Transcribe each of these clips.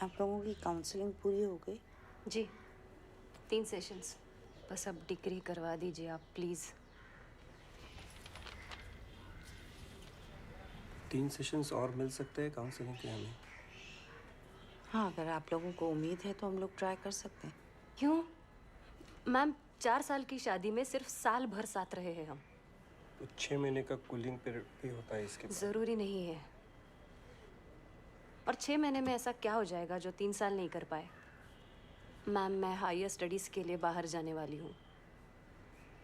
आप लोगों की काउंसलिंग पूरी हो गई? जी 3 सेशंस, बस अब डिग्री करवा दीजिए आप प्लीज़। 3 सेशंस और मिल सकते हैं काउंसलिंग के हमें। हाँ, अगर आप लोगों को उम्मीद है तो हम लोग ट्राई कर सकते हैं। क्यों मैम, 4 साल की शादी में सिर्फ साल भर साथ रहे हैं हम। तो 6 महीने का कूलिंग पीरियड भी होता है इसके बाद। ज़रूरी नहीं है। और 6 महीने में ऐसा क्या हो जाएगा जो 3 साल नहीं कर पाए? मैम, मैं हायर स्टडीज़ के लिए बाहर जाने वाली हूँ।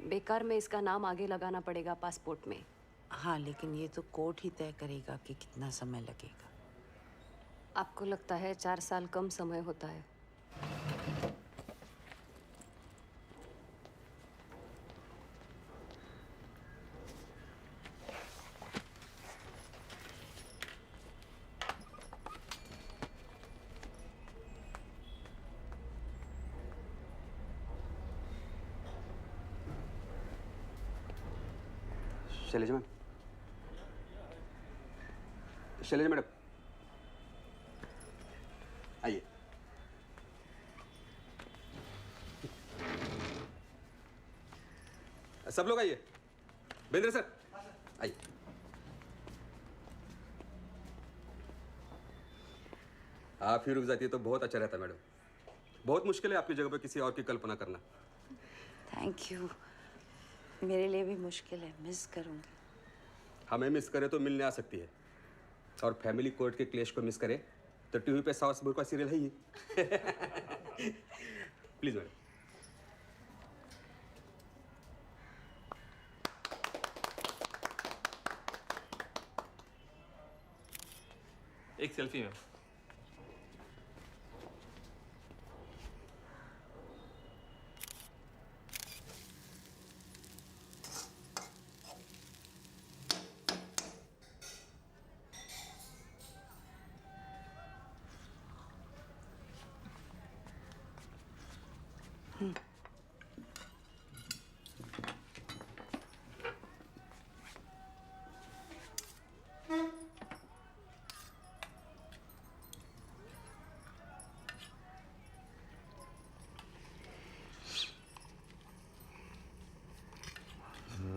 बेकार में इसका नाम आगे लगाना पड़ेगा पासपोर्ट में। हाँ, लेकिन ये तो कोर्ट ही तय करेगा कि कितना समय लगेगा। आपको लगता है 4 साल कम समय होता है? शैलेजा मैम, शैलेजा मैडम आइए। सब लोग आइए। बेंद्र सर आइए। आप ही रुक जाती है तो बहुत अच्छा रहता मैडम। बहुत मुश्किल है आपकी जगह पर किसी और की कल्पना करना। Thank you. मेरे लिए भी मुश्किल है, मिस करूँगी। हमें मिस करे तो मिलने आ सकती है, और फैमिली कोर्ट के क्लेश को मिस करे तो टीवी पे सास बहू का सीरियल है ही। Please madam. एक सेल्फी में।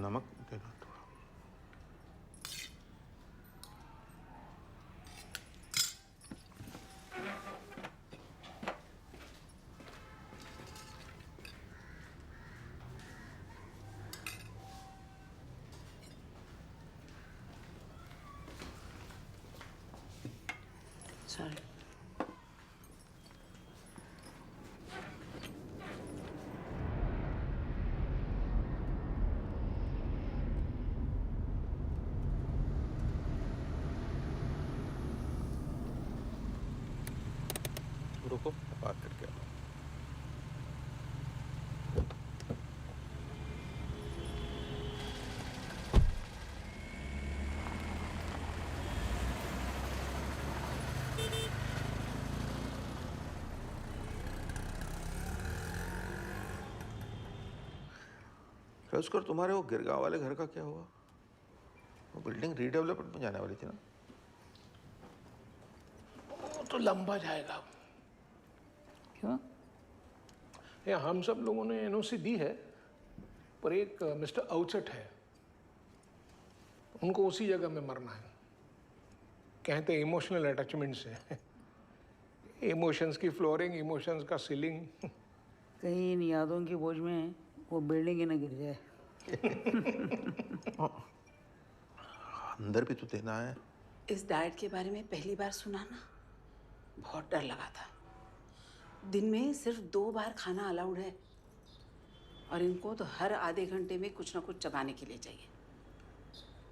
नमक देना थोड़ा। सॉरी। रुको, बात करके आओ। कर तुम्हारे वो गिरगांव वाले घर का क्या हुआ? वो बिल्डिंग रीडेवलपमेंट में जाने वाली थी ना? वो तो लंबा जाएगा। क्यों? ये हम सब लोगों ने एनओसी दी है, पर एक मिस्टर आउटसेट है, उनको उसी जगह में मरना है। कहते इमोशनल अटैचमेंट से। इमोशंस की फ्लोरिंग, इमोशंस का सीलिंग। कहीं इन यादों की बोझ में वो बिल्डिंग ही न गिर जाए। अंदर भी तो देना है। इस डाइट के बारे में पहली बार सुना ना, बहुत डर लगा था। दिन में सिर्फ 2 बार खाना अलाउड है, और इनको तो हर आधे घंटे में कुछ ना कुछ चबाने के लिए चाहिए।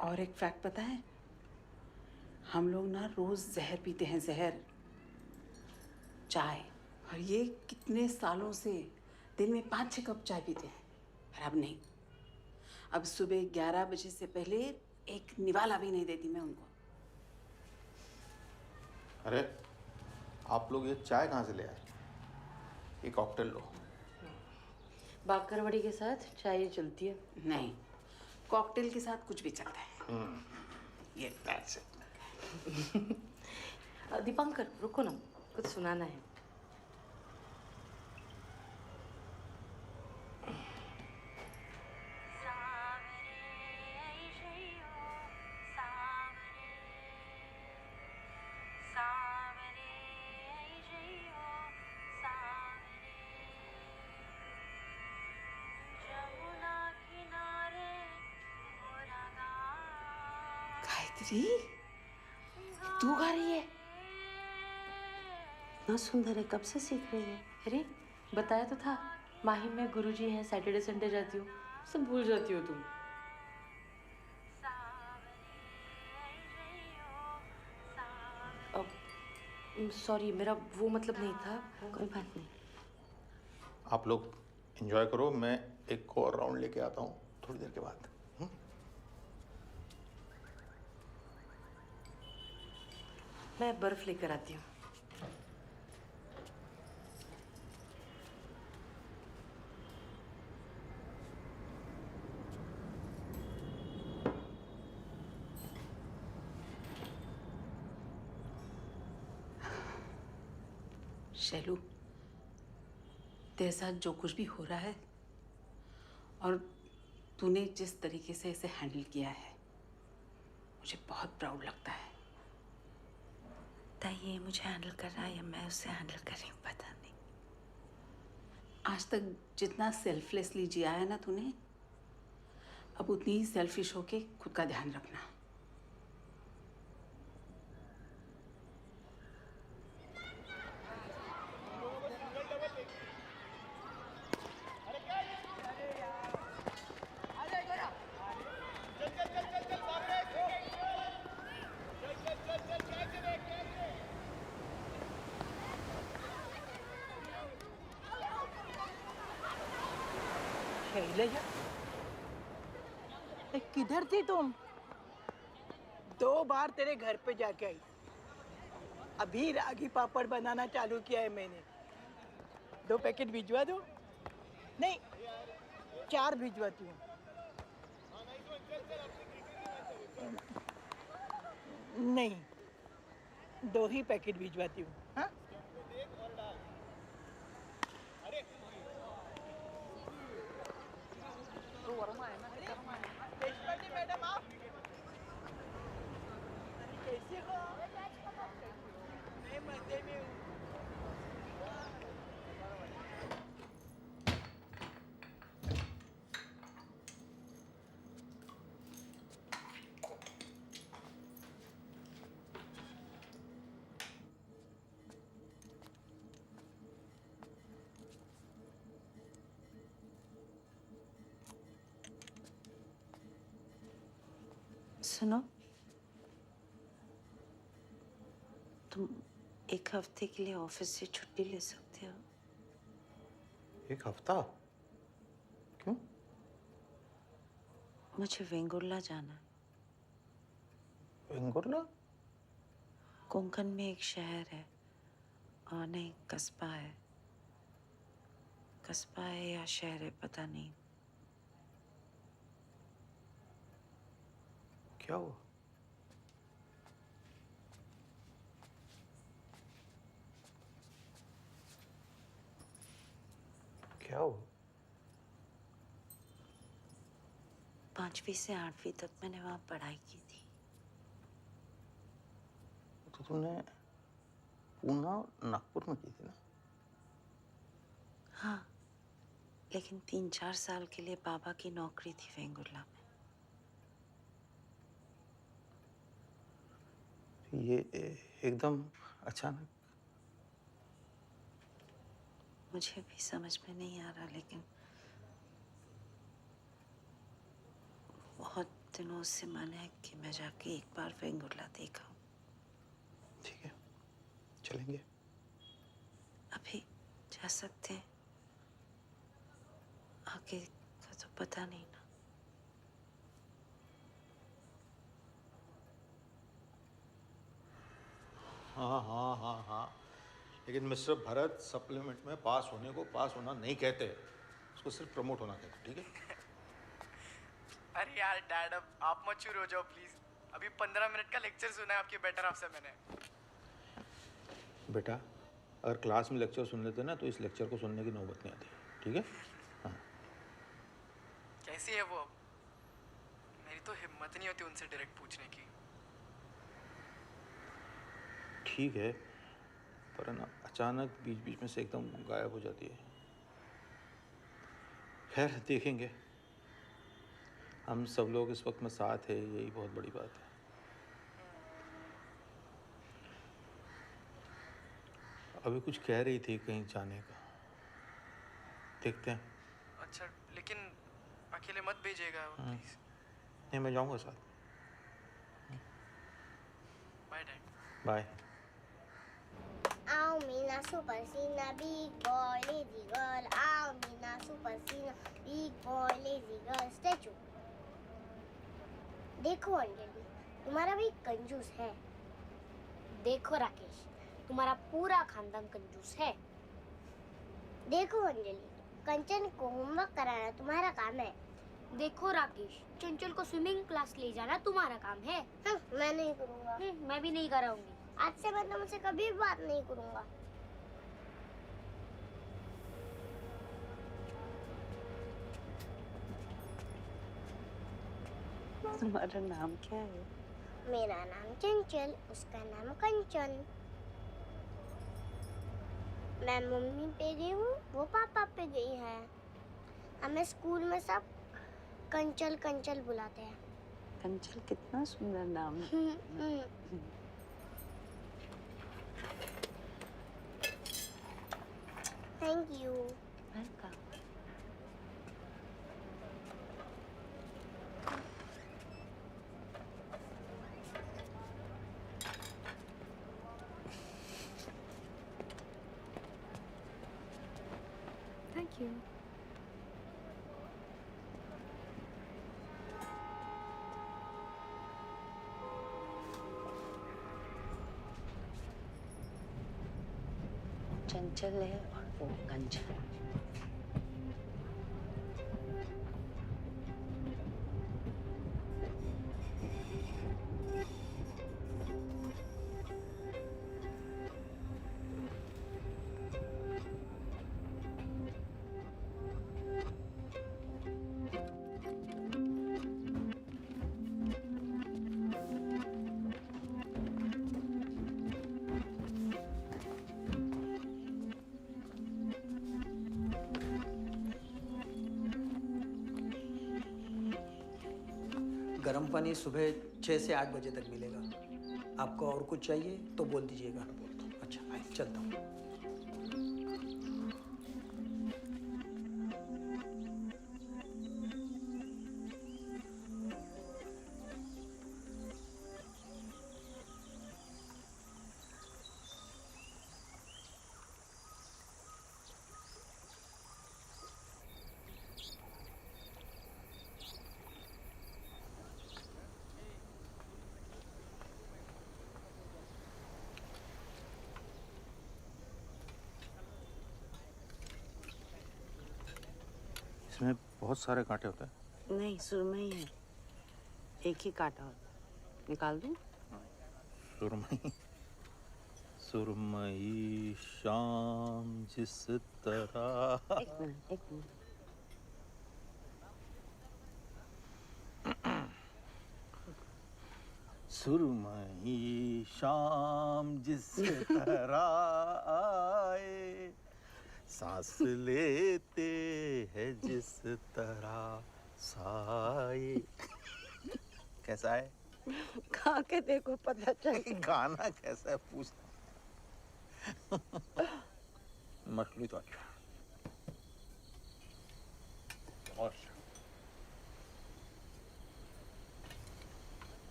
और एक फैक्ट पता है, हम लोग ना रोज जहर पीते हैं, जहर, चाय। और ये कितने सालों से दिन में 5-6 कप चाय पीते हैं, पर अब नहीं। अब सुबह 11 बजे से पहले एक निवाला भी नहीं देती मैं उनको। अरे आप लोग ये चाय कहाँ से ले आए? ये कॉकटेल लो। बाकरवड़ी के साथ चाय चलती है? नहीं, कॉकटेल के साथ कुछ भी चलता है। ये दीपांकर रुको ना, कुछ सुनाना है। गायत्री, तू गा रही है? इतना सुंदर है, कब से सीख रही है? अरे बताया तो था, माहिम में गुरुजी हैं, सैटरडे संडे जाती हूँ, सब भूल जाती हो तुम। अब सॉरी, मेरा वो मतलब नहीं था। कोई बात नहीं। आप लोग एंजॉय करो, मैं एक और राउंड लेके आता हूँ थोड़ी देर के बाद। मैं बर्फ लेकर आती हूँ। शैलू, तेरे साथ जो कुछ भी हो रहा है और तूने जिस तरीके से इसे हैंडल किया है, मुझे बहुत प्राउड लगता है। ये मुझे हैंडल कर रहा है या मैं उसे हैंडल कर रही हूँ, पता नहीं। आज तक जितना सेल्फलेसली जिया है ना तूने, अब उतनी ही सेल्फिश होके खुद का ध्यान रखना। शैलजा, किधर थी तुम? 2 बार तेरे घर पे जाके आई। अभी रागी पापड़ बनाना चालू किया है मैंने। 2 पैकेट भिजवा दो? नहीं, 4 भिजवाती हूँ। नहीं, 2 ही पैकेट भिजवाती हूँ। हाँ? मैडम, आप कैसे हो? मैं मजे में हूँ। सुनो, तुम 1 हफ्ते के लिए ऑफिस से छुट्टी ले सकते हो। 1 हफ्ता? क्यों? मुझे वेंगुर्ला जाना है। वेंगुर्ला? कोंकण में एक शहर है, और नहीं, कस्बा है। कस्बा है या शहर है पता नहीं। क्या हुआ? क्या हुआ? 5वीं से 8वीं तक मैंने वहाँ पढ़ाई की थी। तो तुमने पूना और नागपुर में की थी ना? हाँ, लेकिन 3-4 साल के लिए बाबा की नौकरी थी वेंगुर्ला में। ये एकदम अचानक? मुझे भी समझ में नहीं आ रहा, लेकिन बहुत दिनों से मन है कि मैं जाके एक बार वेंगुर्ला देखा। ठीक है, चलेंगे। अभी जा सकते हैं, आगे का तो पता नहीं ना। हाँ हाँ हाँ हाँ, लेकिन मिस्टर भरत, सप्लीमेंट में पास होने को पास होना नहीं कहते, उसको सिर्फ प्रमोट होना कहते। ठीक है? अरे यार डैड, अब आप मत चूर हो जाओ प्लीज। अभी 15 मिनट का लेक्चर सुना है आपके बेटर हाफ से मैंने। बेटा, अगर क्लास में लेक्चर सुन लेते ना तो इस लेक्चर को सुनने की नौबत नहीं आती, ठीक है? हाँ। कैसी है वो अब? मेरी तो हिम्मत नहीं होती उनसे डायरेक्ट पूछने की। ठीक है, पर है ना अचानक बीच बीच में से एकदम गायब हो जाती है। खैर देखेंगे, हम सब लोग इस वक्त में साथ है, यही बहुत बड़ी बात है। अभी कुछ कह रही थी कहीं जाने का, देखते हैं। अच्छा, लेकिन अकेले मत भेजिएगा प्लीज। नहीं, मैं जाऊंगा साथ। Bye dad. Bye. Ow, Mina Super Sina, big boy, lazy girl. Ow, Mina Super Sina, big boy, lazy girl. Statue. देखो अंजलि, तुम्हारा भी कंजूस है। देखो राकेश, तुम्हारा पूरा खानदान कंजूस है। देखो अंजलि, कंचन को होमवर्क कराना तुम्हारा काम है। देखो राकेश, चंचल को स्विमिंग क्लास ले जाना तुम्हारा काम है। मैं नहीं करूँगा। मैं भी नहीं कराऊंगी। आज से मैं तुमसे कभी भी बात नहीं करूँगा। तुम्हारा नाम क्या है? मेरा नाम चंचल, उसका नाम कंचन। मैं मम्मी पे गई हूँ, वो पापा पे गई है। हमें स्कूल में सब कंचल कंचल बुलाते हैं। कंचल कितना सुंदर नाम है। Thank you. Welcome. Thank you. चंचल है और वो कंचन। गर्म पानी सुबह 6 से 8 बजे तक मिलेगा। आपको और कुछ चाहिए तो बोल दीजिएगा। अच्छा, आइए चलता हूँ। इसमें बहुत सारे कांटे होते हैं। नहीं, सुरमई है, एक ही कांटा होता है। निकाल दूं? सुरमई, सुरमई शाम जिस तरह। एक मिनट, एक मिनट। सुरमई शाम जिस तरह आए, सांस लेते हैं जिस तरह साए। कैसा है? खा के देखो, पता चल। गाना कैसा है पूछ। मछली तो अच्छा और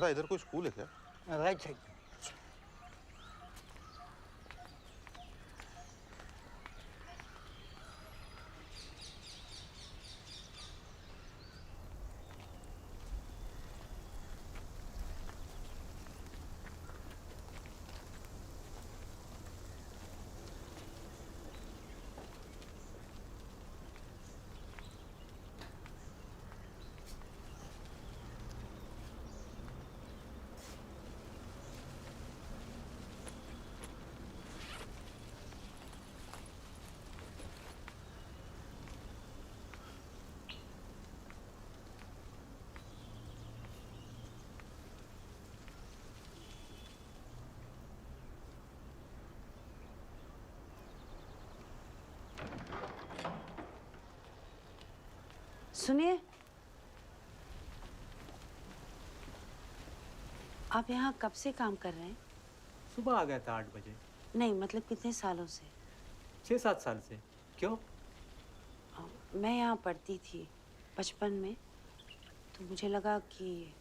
दादा, इधर कोई स्कूल है क्या? Right side. सुनिए, आप यहाँ कब से काम कर रहे हैं? सुबह आ गया था 8 बजे। नहीं, मतलब कितने सालों से? 6-7 साल से। क्यों? मैं यहाँ पढ़ती थी बचपन में, तो मुझे लगा कि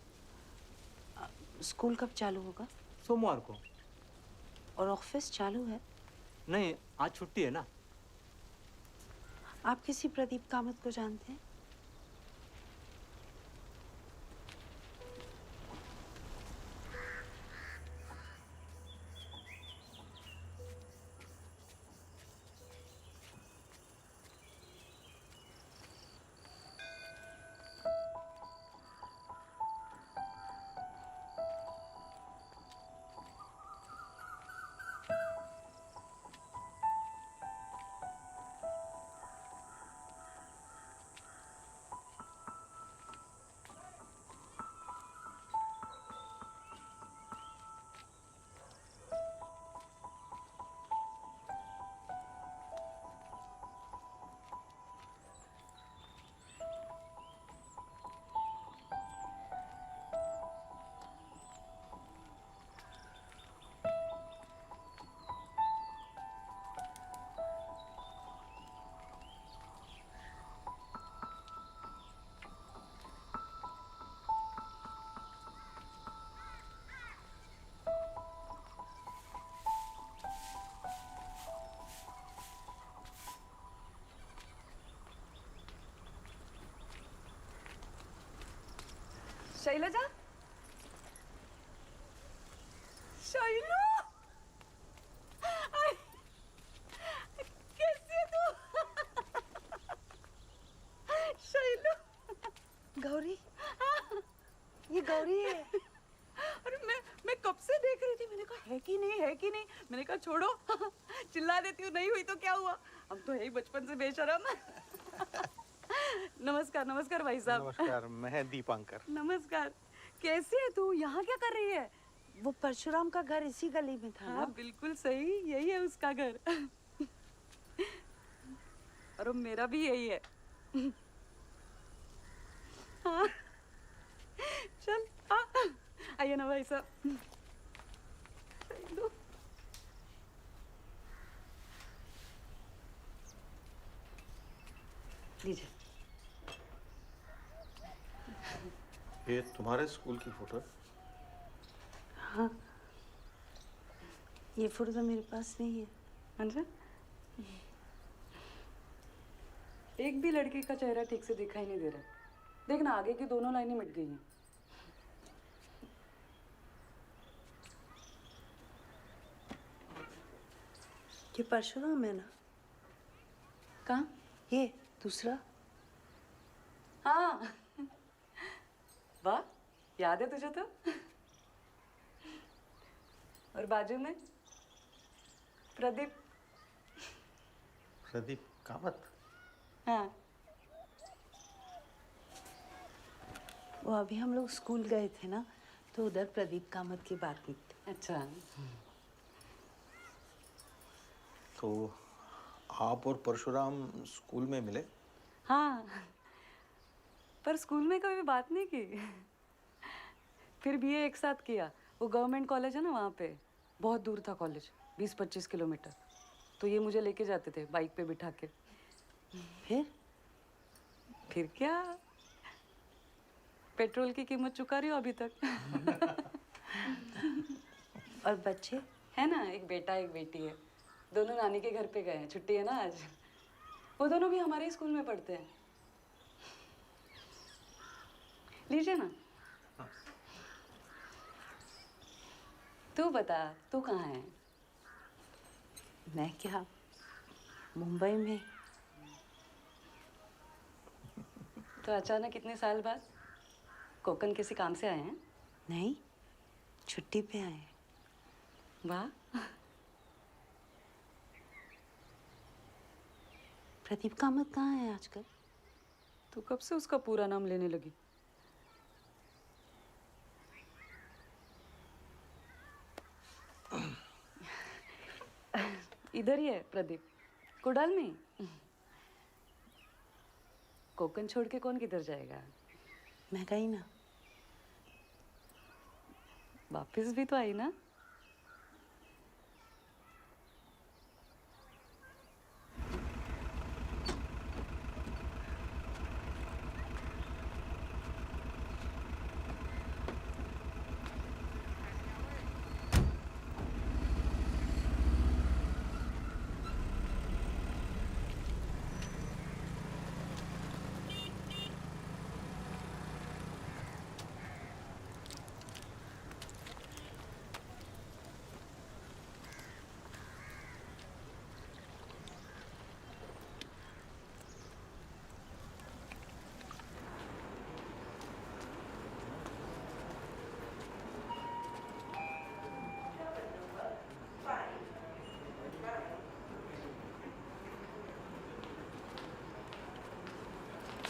स्कूल कब चालू होगा? सोमवार को। और ऑफिस चालू है? नहीं, आज छुट्टी है ना। आप किसी प्रदीप कामत को जानते हैं? शैलजा, शैलू, कैसी है तू? शैलू, गौरी, ये गौरी है। अरे मैं कब से देख रही थी, मैंने कहा है कि नहीं, है कि नहीं। मैंने कहा छोड़ो, चिल्ला देती हूँ, नहीं हुई तो क्या हुआ, हम तो है ही बचपन से बेशरम। नमस्कार, नमस्कार भाई साहब। नमस्कार, मैं दीपांकर। नमस्कार, कैसी है तू, यहाँ क्या कर रही है? वो परशुराम का घर इसी गली में था। हाँ, बिल्कुल सही, यही है उसका घर। और मेरा भी यही है। हाँ, चल आइए ना भाई साहब। लीजिए। ये तुम्हारे स्कूल की फोटो है? हाँ, ये फोटो तो मेरे पास नहीं है। अच्छा, एक भी लड़की का चेहरा ठीक से दिखाई नहीं दे रहा। देखना, आगे की दोनों लाइनें मिट गई हैं। ये परशुराम है ना? कहाँ? ये दूसरा। हाँ, वाह, याद है तुझे तो। और बाजू में प्रदीप। प्रदीप कामत? हाँ, वो अभी हम लोग स्कूल गए थे ना, तो उधर प्रदीप कामत की बात हुई थी। अच्छा। तो आप और परशुराम स्कूल में मिले? हाँ, पर स्कूल में कभी बात नहीं की। फिर बीए एक साथ किया। वो गवर्नमेंट कॉलेज है ना, वहाँ पे बहुत दूर था कॉलेज, 20-25 किलोमीटर। तो ये मुझे लेके जाते थे बाइक पे बिठा के। फिर क्या, पेट्रोल की कीमत चुका रही हो अभी तक। और बच्चे है ना, एक बेटा एक बेटी है। दोनों नानी के घर पे गए हैं, छुट्टी है ना आज। वो दोनों भी हमारे ही स्कूल में पढ़ते हैं। लीजिए ना। तू बता, तू कहाँ है? मैं क्या, मुंबई में। तो अचानक इतने साल बाद कोकन किसी काम से आए हैं? नहीं, छुट्टी पे आए हैं। वाह। प्रदीप कामत कहाँ है आजकल? तू कब से उसका पूरा नाम लेने लगी? इधर ही है प्रदीप, कुडाल में। कोकन छोड़ के कौन किधर जाएगा? मैं गई ना। वापस भी तो आई ना।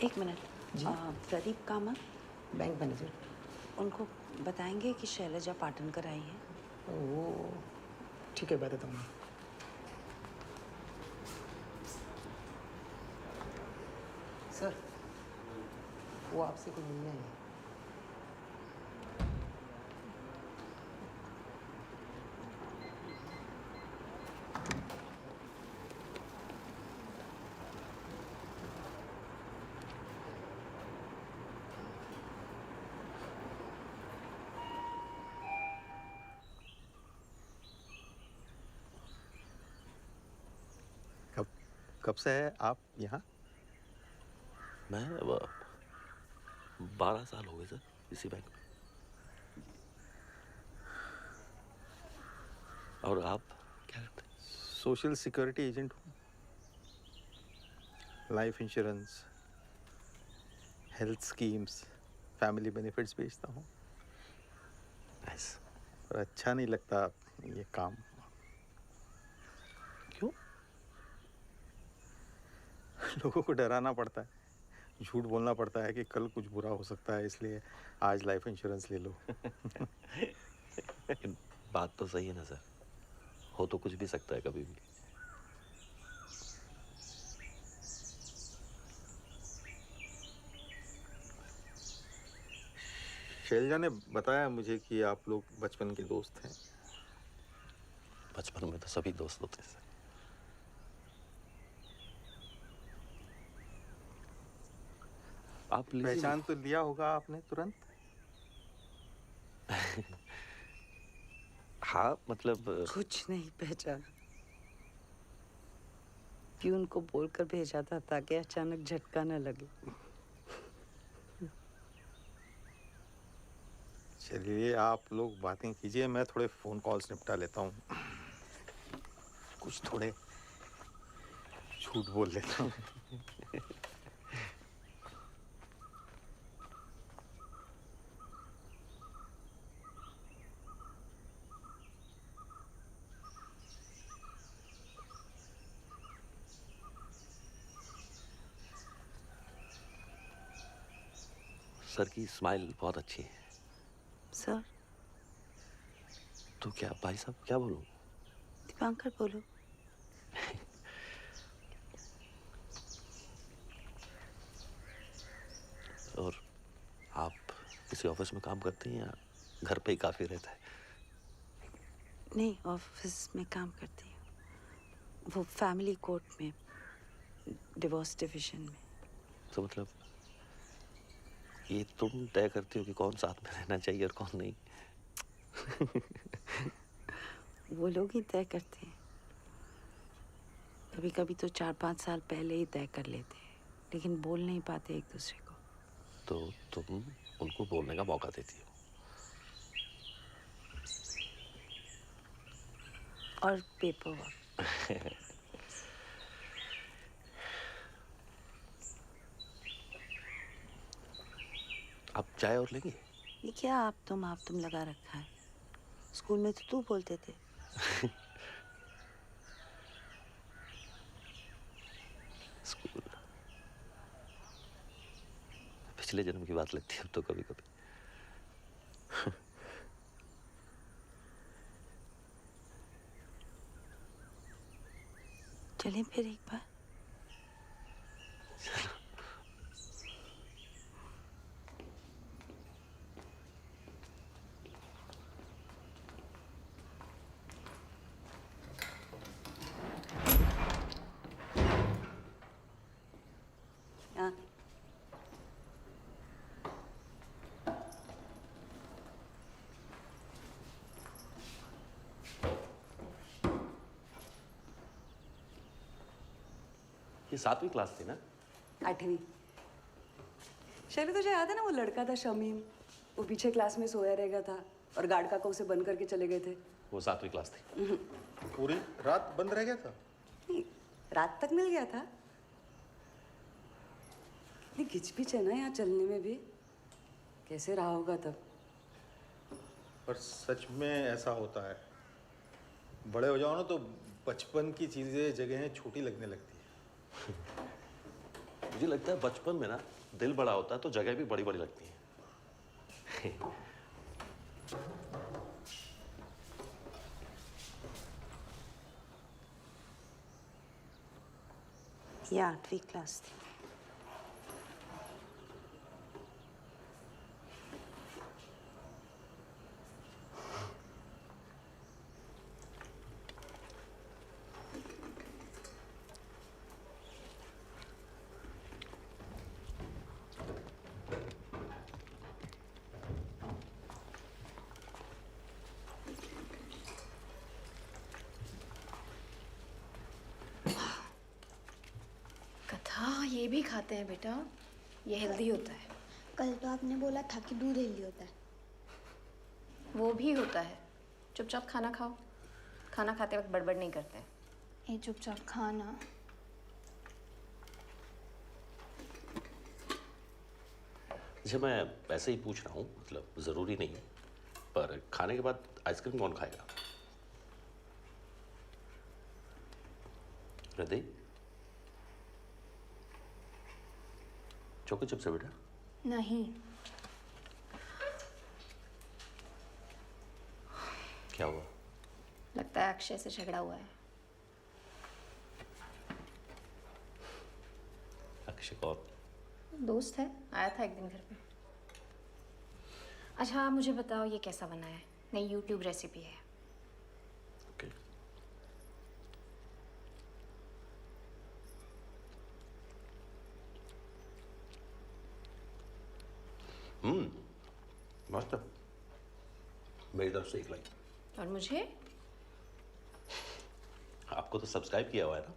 एक minute. Pradeep Kamat, bank manager. उनको बताएंगे कि शैलजा पाटनकर आई है। वो ठीक है, बताता हूँ। सर, वो आपसे कुछ मिलने आई है। कब से है आप यहाँ? मैं 12 साल हो गए सर इसी बैंक में। और आप क्या करते हैं? सोशल सिक्योरिटी एजेंट हूँ। Life insurance, health schemes, family benefits बेचता हूँ। पर अच्छा नहीं लगता ये काम। क्यों? लोगों को डराना पड़ता है, झूठ बोलना पड़ता है कि कल कुछ बुरा हो सकता है, इसलिए आज लाइफ इंश्योरेंस ले लो। बात तो सही है ना सर, हो तो कुछ भी सकता है कभी भी। शैलजा ने बताया मुझे कि आप लोग बचपन के दोस्त हैं। बचपन में तो सभी दोस्त होते हैं सर। आप पहचान तो लिया होगा आपने तुरंत? हाँ, मतलब कुछ नहीं पहचाना। प्यून को बोलकर भेजा था ताकि अचानक झटका न लगे। चलिए आप लोग बातें कीजिए, मैं थोड़े फोन कॉल्स निपटा लेता हूँ। कुछ थोड़े झूठ बोल लेता हूँ। सर की स्माइल बहुत अच्छी है। सर? तो क्या भाई साहब क्या बोलूं? दीपांकर बोलो। और आप किसी ऑफिस में काम करती हैं या घर पे ही काफी रहता है? नहीं, ऑफिस में काम करती हूँ। वो फैमिली कोर्ट में, डिवोर्स डिवीजन में। तो मतलब ये तुम तय करती हो कि कौन साथ में रहना चाहिए और कौन नहीं? वो लोग ही तय करते हैं। कभी कभी तो 4-5 साल पहले ही तय कर लेते हैं, लेकिन बोल नहीं पाते एक दूसरे को। तो तुम उनको बोलने का मौका देती हो? और पेपर वर्क। आप चाय और लेंगे? ये क्या आप तुम लगा रखा है? स्कूल में तो तू बोलते थे। स्कूल पिछले जन्म की बात लगती है अब तो कभी कभी। चलें फिर एक बार। आपकी 7वीं क्लास थी ना? 8वीं। शैली, तुझे याद है ना वो लड़का था शमीम, वो पीछे क्लास में सोया रह गया था और गार्ड काका उसे बंद करके चले गए थे। वो 7वीं क्लास थी। पूरी रात बंद रह गया था? रात तक मिल गया था। कितनी घिचपिच है ना यहाँ चलने में भी। कैसे रहा होगा तब। पर सच में ऐसा होता है, बड़े हो जाओ ना तो बचपन की चीजें जगहें छोटी लगने लगती है। मुझे लगता है बचपन में ना दिल बड़ा होता है तो जगह भी बड़ी बड़ी लगती है। ये 8वीं क्लास थी। कथा ये भी खाते हैं बेटा, ये हेल्दी होता है। कल तो आपने बोला था कि दूध हेल्दी होता है। वो भी होता है। चुपचाप खाना खाओ, खाना खाते वक्त बड़बड़ नहीं करते। ये चुपचाप खाना। अच्छा, मैं ऐसे ही पूछ रहा हूँ, मतलब ज़रूरी नहीं, पर खाने के बाद आइसक्रीम कौन खाएगा? हृदय, चोको चिप्स है बेटा? नहीं। क्या हुआ? लगता है अक्षय से झगड़ा हुआ है। अक्षय कौन? दोस्त है, आया था एक दिन घर पे। अच्छा मुझे बताओ ये कैसा बना है? नई यूट्यूब रेसिपी है। ओके। मस्त है। मेरी तरफ से एक लाइक। और मुझे? आपको तो सब्सक्राइब किया हुआ है ना?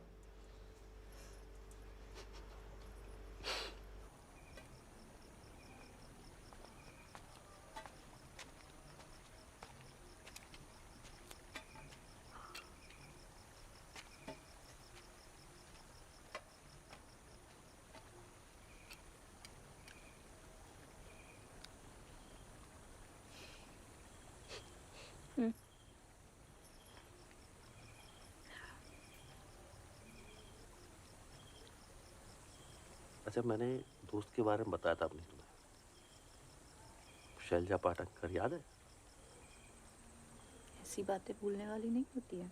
अच्छा, मैंने दोस्त के बारे में बताया था अपने तुम्हें, शैलजा पाटकर, याद है? ऐसी बातें भूलने वाली नहीं होती है।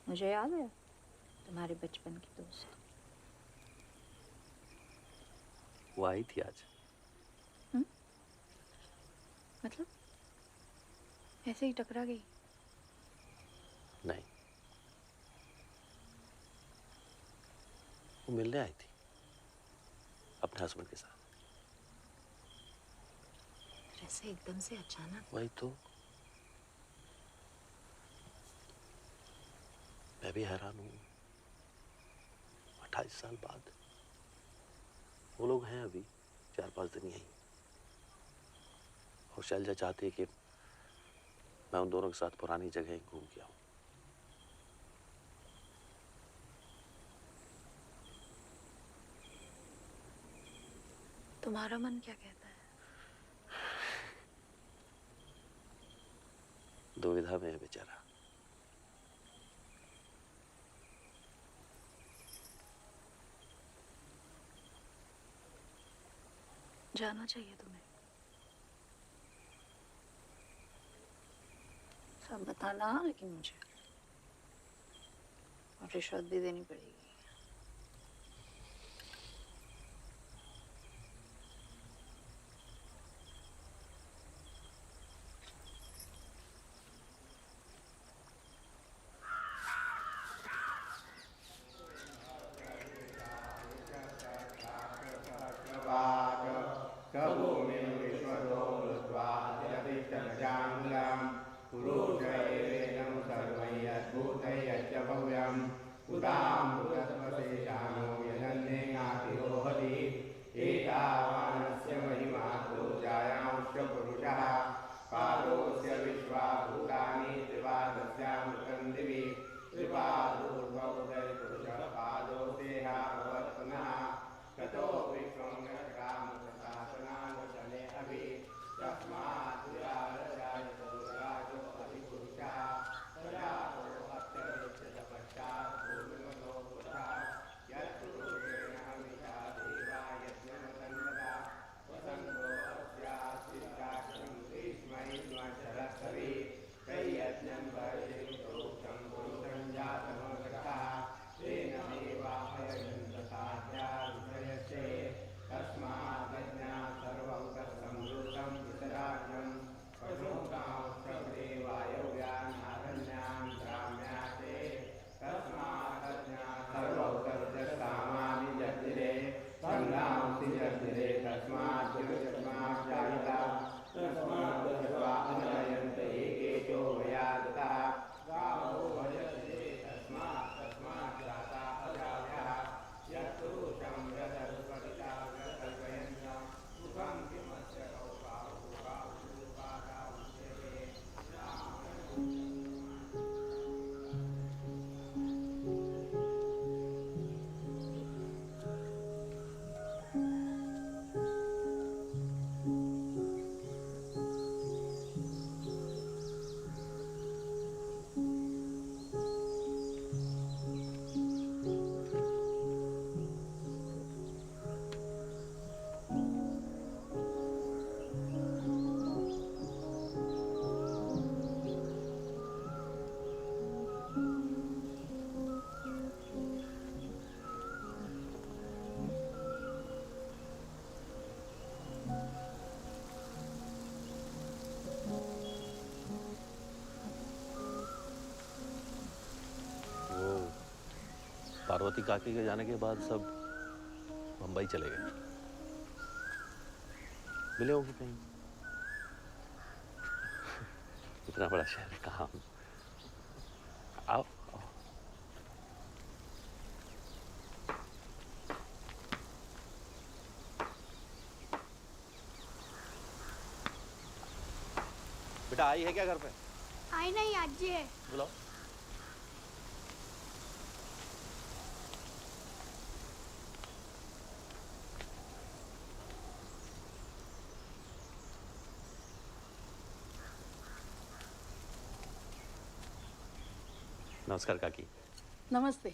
मुझे याद है तुम्हारे बचपन की दोस्त। वो आई थी आज। मतलब ऐसे ही टकरा गई? नहीं, वो मिलने आई थी अपने हस्बैंड के साथ। ऐसे एकदम से अचानक? वही तो, मैं भी हैरान हूँ। 28 साल बाद वो लोग हैं अभी 4-5 दिन यहीं, और शैलजा चाहती है कि मैं उन दोनों के साथ पुरानी जगह घूम के आऊँ। तुम्हारा मन क्या कहता है? दुविधा में है बेचारा। जाना चाहिए तुम्हें। सब बताना, लेकिन मुझे और रिश्वत भी देनी पड़ेगी। Udam स्वाति काकी के जाने के बाद सब मुंबई चले गए। मिले होंगे कहीं। इतना बड़ा शहर कहाँ। आओ आओ। बेटा आई है क्या घर पे? आई नहीं, आज जी है। बुलाओ। नमस्कार काकी। नमस्ते।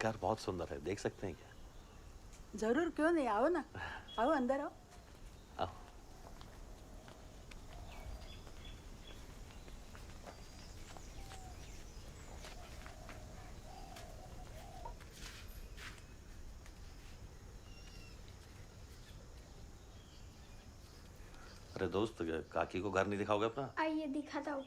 घर बहुत सुंदर है, देख सकते हैं क्या? जरूर, क्यों नहीं, आओ ना। आओ, अंदर आओ। आओ। अरे दोस्त, काकी को घर नहीं दिखाओगे अपना? आइए दिखाता हूँ।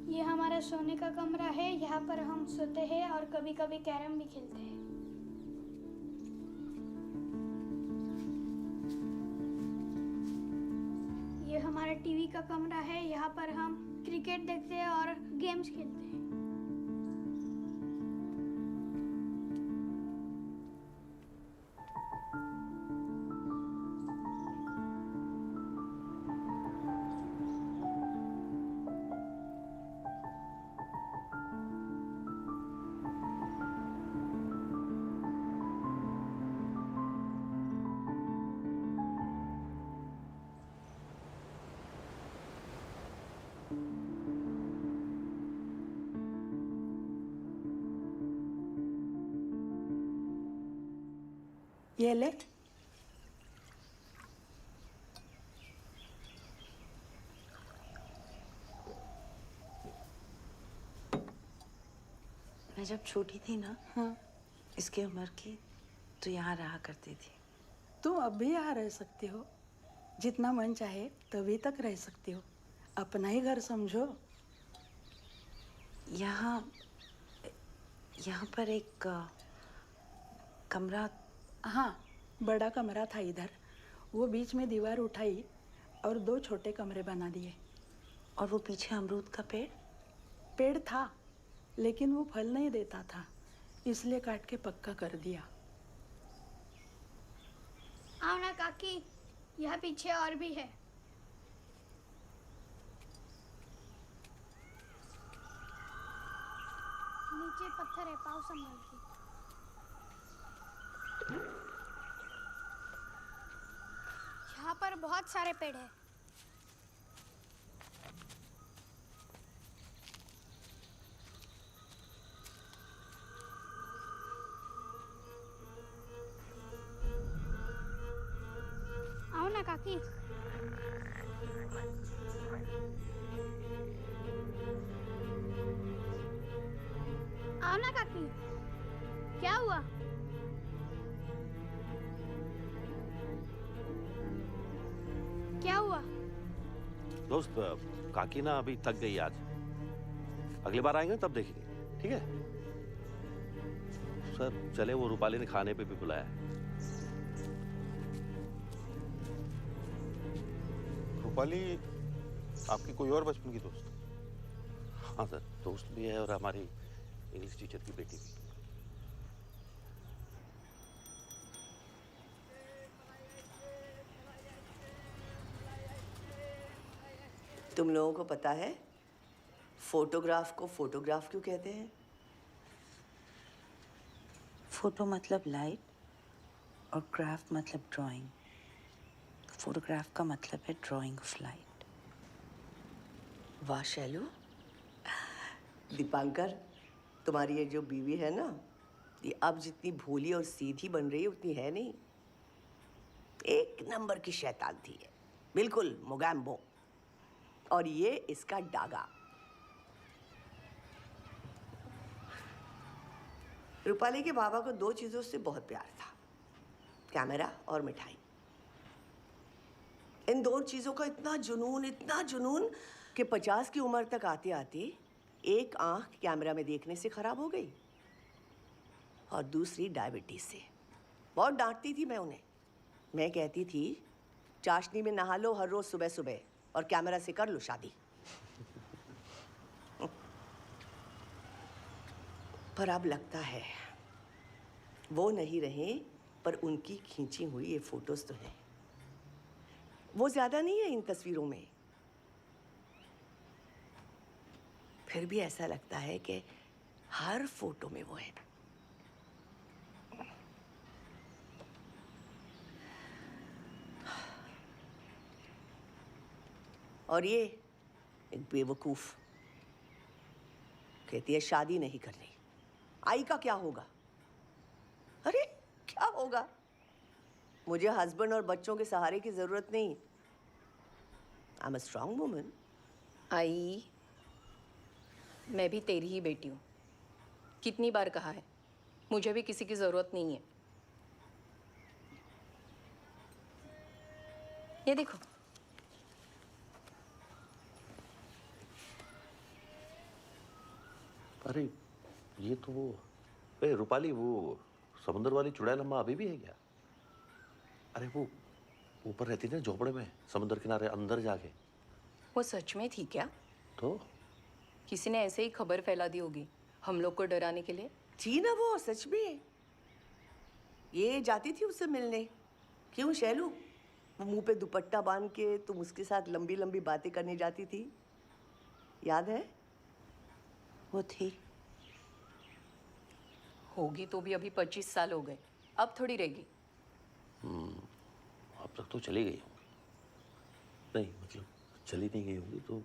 ये हमारा सोने का कमरा है, यहाँ पर हम सोते हैं और कभी कभी कैरम भी खेलते हैं। ये हमारा टीवी का कमरा है, यहाँ पर हम क्रिकेट देखते हैं और गेम्स खेलते हैं। ये ले। मैं जब छोटी थी ना, इसकी उम्र की, तो यहाँ रहा करती थी। तुम अब भी यहाँ रह सकती हो, जितना मन चाहे तभी तक रह सकती हो। अपना ही घर समझो। यहाँ पर एक कमरा। हाँ, बड़ा कमरा था इधर, वो बीच में दीवार उठाई और 2 छोटे कमरे बना दिए। और वो पीछे अमरूद का पेड़ था, लेकिन वो फल नहीं देता था, इसलिए काट के पक्का कर दिया। आओ ना काकी, यहाँ पीछे और भी है। नीचे पत्थर है, पाँव संभाल के। यहाँ पर बहुत सारे पेड़ हैं। आओ ना काकी। आओ ना काकी। क्या हुआ? क्या हुआ? दोस्त, काकी ना अभी थक गई आज। अगली बार आएंगे तब देखेंगे, ठीक है? सर चले, वो रूपाली ने खाने पे भी बुलाया है। रूपाली आपकी कोई और बचपन की दोस्त? हाँ सर, दोस्त भी है और हमारी इंग्लिश टीचर की बेटी भी। तुम लोगों को पता है फोटोग्राफ को फोटोग्राफ क्यों कहते हैं? फोटो मतलब लाइट और ग्राफ मतलब ड्राइंग। फोटोग्राफ का मतलब है ड्राइंग ऑफ लाइट। वाह शैलू, दीपांकर, तुम्हारी ये जो बीवी है ना, ये अब जितनी भोली और सीधी बन रही है उतनी है नहीं। एक नंबर की शैतान थी है, बिल्कुल मोगैम्बो। और ये इसका डागा। रूपाली के बाबा को 2 चीज़ों से बहुत प्यार था, कैमरा और मिठाई। इन दो चीज़ों का इतना जुनून कि 50 की उम्र तक आते आते एक आंख कैमरा में देखने से खराब हो गई और दूसरी डायबिटीज से। बहुत डांटती थी मैं उन्हें। मैं कहती थी चाशनी में नहा लो हर रोज सुबह सुबह और कैमरा से कर लो शादी। पर अब लगता है वो नहीं रहे, पर उनकी खींची हुई ये फोटोज तो हैं। वो ज्यादा नहीं है इन तस्वीरों में, फिर भी ऐसा लगता है कि हर फोटो में वो है। और ये एक बेवकूफ कहती है शादी नहीं करनी। आई का क्या होगा? अरे क्या होगा? मुझे हस्बैंड और बच्चों के सहारे की जरूरत नहीं। I am a strong woman. I, मैं भी तेरी ही बेटी हूँ। कितनी बार कहा है, मुझे भी किसी की जरूरत नहीं है। ये देखो, अरे ये तो वो रूपाली, वो समुद्र वाली चुड़ैल अम्मा अभी भी है क्या? अरे वो ऊपर रहती ना झोपड़े में, समुद्र किनारे अंदर जाके। वो सच में थी क्या? तो किसी ने ऐसे ही खबर फैला दी होगी हम लोग को डराने के लिए। थी ना वो सच में। ये जाती थी उससे मिलने। क्यों शैलू? वो मुंह पे दुपट्टा बांध के तुम उसके साथ लंबी लंबी बातें करने जाती थी, याद है? वो थी। होगी तो भी अभी 25 साल हो गए, अब थोड़ी रहेगी। अब तक तो चली गई होंगी। नहीं मतलब चली नहीं गई होंगी तो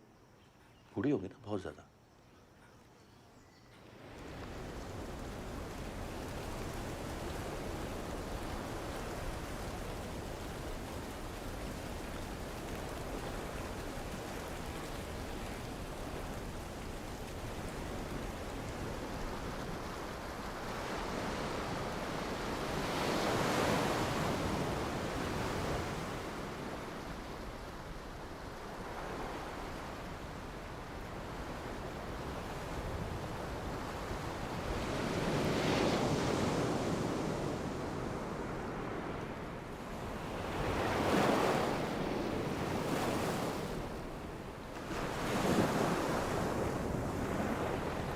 बूढ़ी होगी ना बहुत ज्यादा।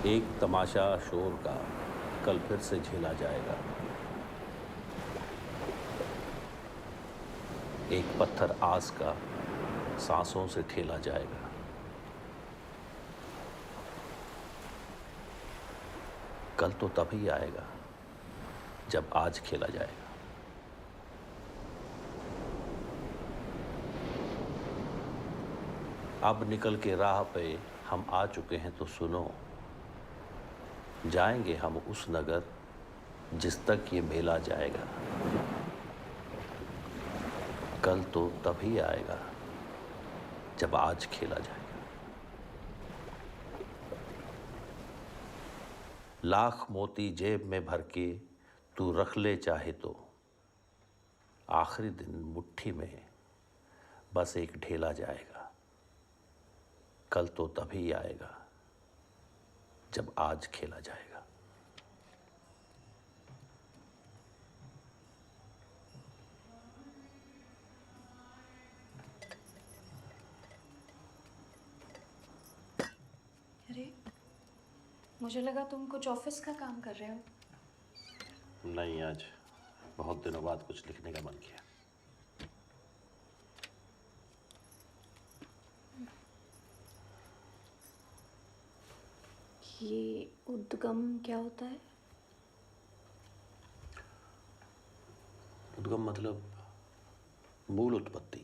एक तमाशा शोर का कल फिर से झेला जाएगा। एक पत्थर आस का सांसों से ठेला जाएगा। कल तो तभी आएगा जब आज खेला जाएगा। अब निकल के राह पे हम आ चुके हैं तो सुनो, जाएंगे हम उस नगर जिस तक ये मेला जाएगा। कल तो तभी आएगा जब आज खेला जाएगा। लाख मोती जेब में भर के तू रख ले चाहे तो, आखिरी दिन मुट्ठी में बस एक ढेला जाएगा। कल तो तभी आएगा जब आज खेला जाएगा। अरे मुझे लगा तुम कुछ ऑफिस का काम कर रहे हो। नहीं, आज बहुत दिनों बाद कुछ लिखने का मन किया। ये उद्गम क्या होता है? उद्गम मतलब मूल उत्पत्ति,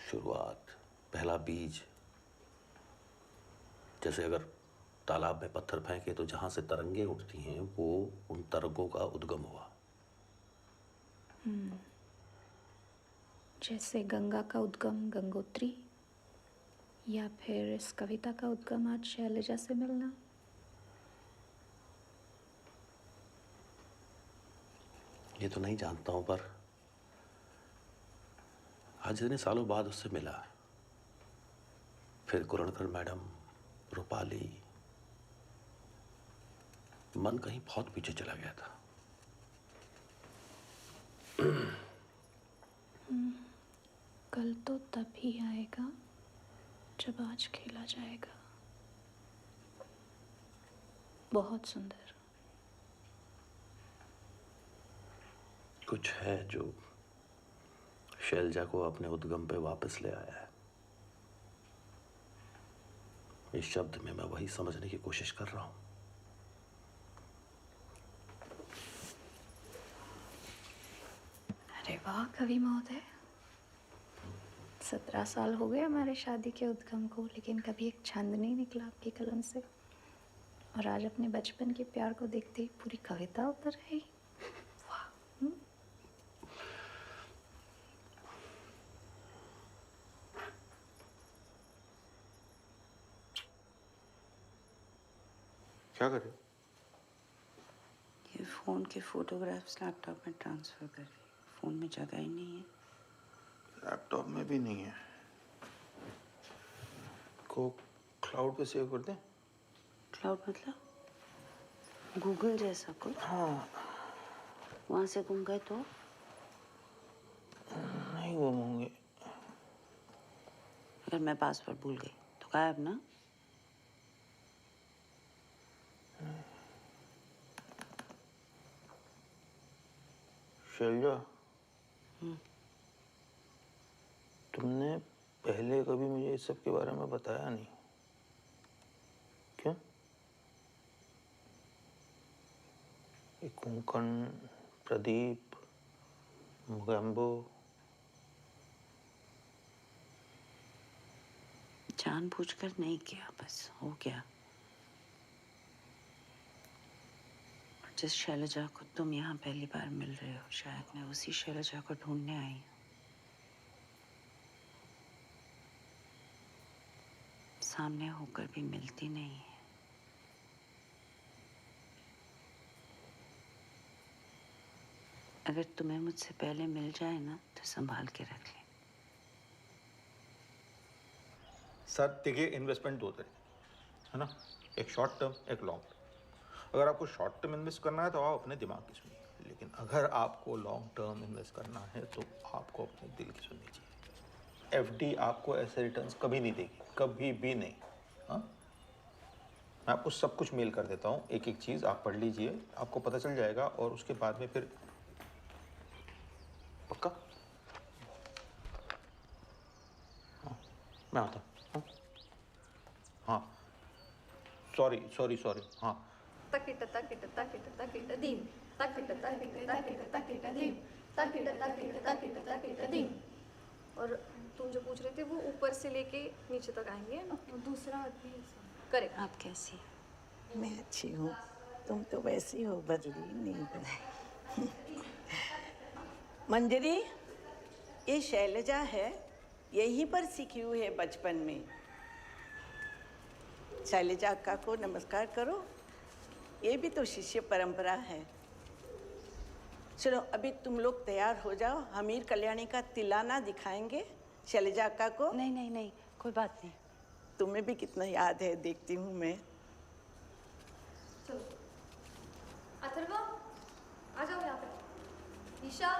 शुरुआत, पहला बीज। जैसे अगर तालाब में पत्थर फेंके तो जहां से तरंगें उठती हैं वो उन तरंगों का उद्गम हुआ। जैसे गंगा का उद्गम गंगोत्री, या फिर इस कविता का उद्गम आज शैलजा से मिलना। ये तो नहीं जानता हूं, पर आज इतने सालों बाद उससे मिला, फिर कुरणकर मैडम, रूपाली, मन कहीं बहुत पीछे चला गया था। कल तो तभी आएगा जब आज खेला जाएगा। बहुत सुंदर। कुछ है जो शैलजा को अपने उद्गम पे वापस ले आया है। इस शब्द में मैं वही समझने की कोशिश कर रहा हूं। अरे वाह कवि महोदय, 17 साल हो गए हमारे शादी के उद्गम को, लेकिन कभी एक छंद नहीं निकला आपकी कलम से। और आज अपने बचपन के प्यार को देखते ही पूरी कविता उतर रही। क्या कर रहे हो? ये फ़ोन के फोटोग्राफ्स लैपटॉप में ट्रांसफ़र कर रही। फ़ोन में जगह ही नहीं है। लैपटॉप में भी नहीं है। को क्लाउड पे सेव कर दें? क्लाउड मतलब गूगल जैसा कुछ? हाँ। वहाँ से गुम गए तो? नहीं गुम होंगे। अगर मैं पासवर्ड भूल गई तो गायब ना? शैलजा, तुमने पहले कभी मुझे इस सब के बारे में बताया नहीं, क्यों? ये कोंकण, प्रदीप, मोगैम्बो, जानबूझकर नहीं किया, बस हो गया। जिस शैलजा को तुम यहाँ पहली बार मिल रहे हो, शायद मैं उसी शैलजा को ढूंढने आई हूँ। सामने होकर भी मिलती नहीं है। अगर तुम्हें मुझसे पहले मिल जाए ना तो संभाल के रख ले। सर देखिए, इन्वेस्टमेंट दो तरह है ना, एक शॉर्ट टर्म, एक लॉन्ग टर्म। अगर आपको शॉर्ट टर्म इन्वेस्ट करना है तो आप अपने दिमाग की सुनिए, लेकिन अगर आपको लॉन्ग टर्म इन्वेस्ट करना है तो आपको अपने दिल की सुननी चाहिए। एफडी आपको ऐसे रिटर्न्स कभी नहीं देगी, कभी भी नहीं। हाँ, मैं आपको सब कुछ मेल कर देता हूँ, एक एक चीज़ आप पढ़ लीजिए, आपको पता चल जाएगा। और उसके बाद में फिर पक्का? हाँ, मैं आता हूँ। हाँ, सॉरी सॉरी सॉरी। हाँ, तकिट तकिट तकिट तकिट दीम तकिट तकिट तकिट तकिट दीम तकिट तकिट तकिट तकिट दीम। और तुम जो पूछ रहे थे वो ऊपर से लेके नीचे तक आएंगे ना, और दूसरा आदमी करेक्ट। आप कैसी? मैं अच्छी हूँ, तुम तो वैसी हो, बदली नहीं। मंजरी, ये शैलजा है, यहीं पर सीखी हुई है बचपन में। शैलजा अक्का को नमस्कार करो, ये भी तो शिष्य परंपरा है। चलो अभी तुम लोग तैयार हो जाओ, हमीर कल्याणी का तिलाना दिखाएंगे शैलजा अक्का को। नहीं नहीं नहीं, कोई बात नहीं। तुम्हें भी कितना याद है, देखती हूँ मैं। चलो अथर्वा आ जाओ यहाँ पे। ईशा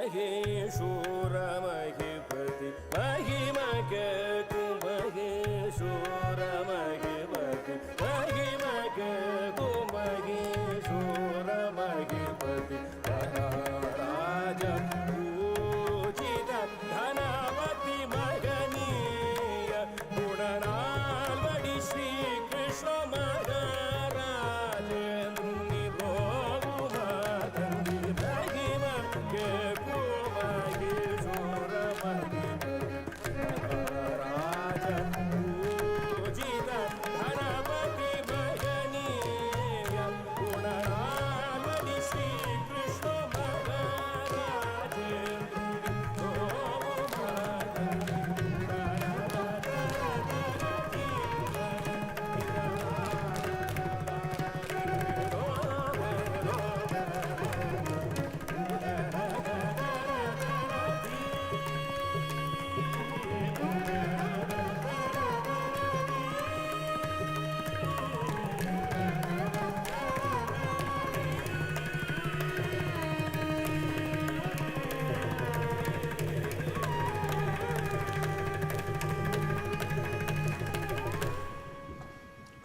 महेश्वर महेपति महिमा के तू महेश्वर महेपति महिमा के तू महेश्वर महेपति महाराज पूजित धनवती मगनीय गुणनाल्वडी श्री कृष्ण महाराज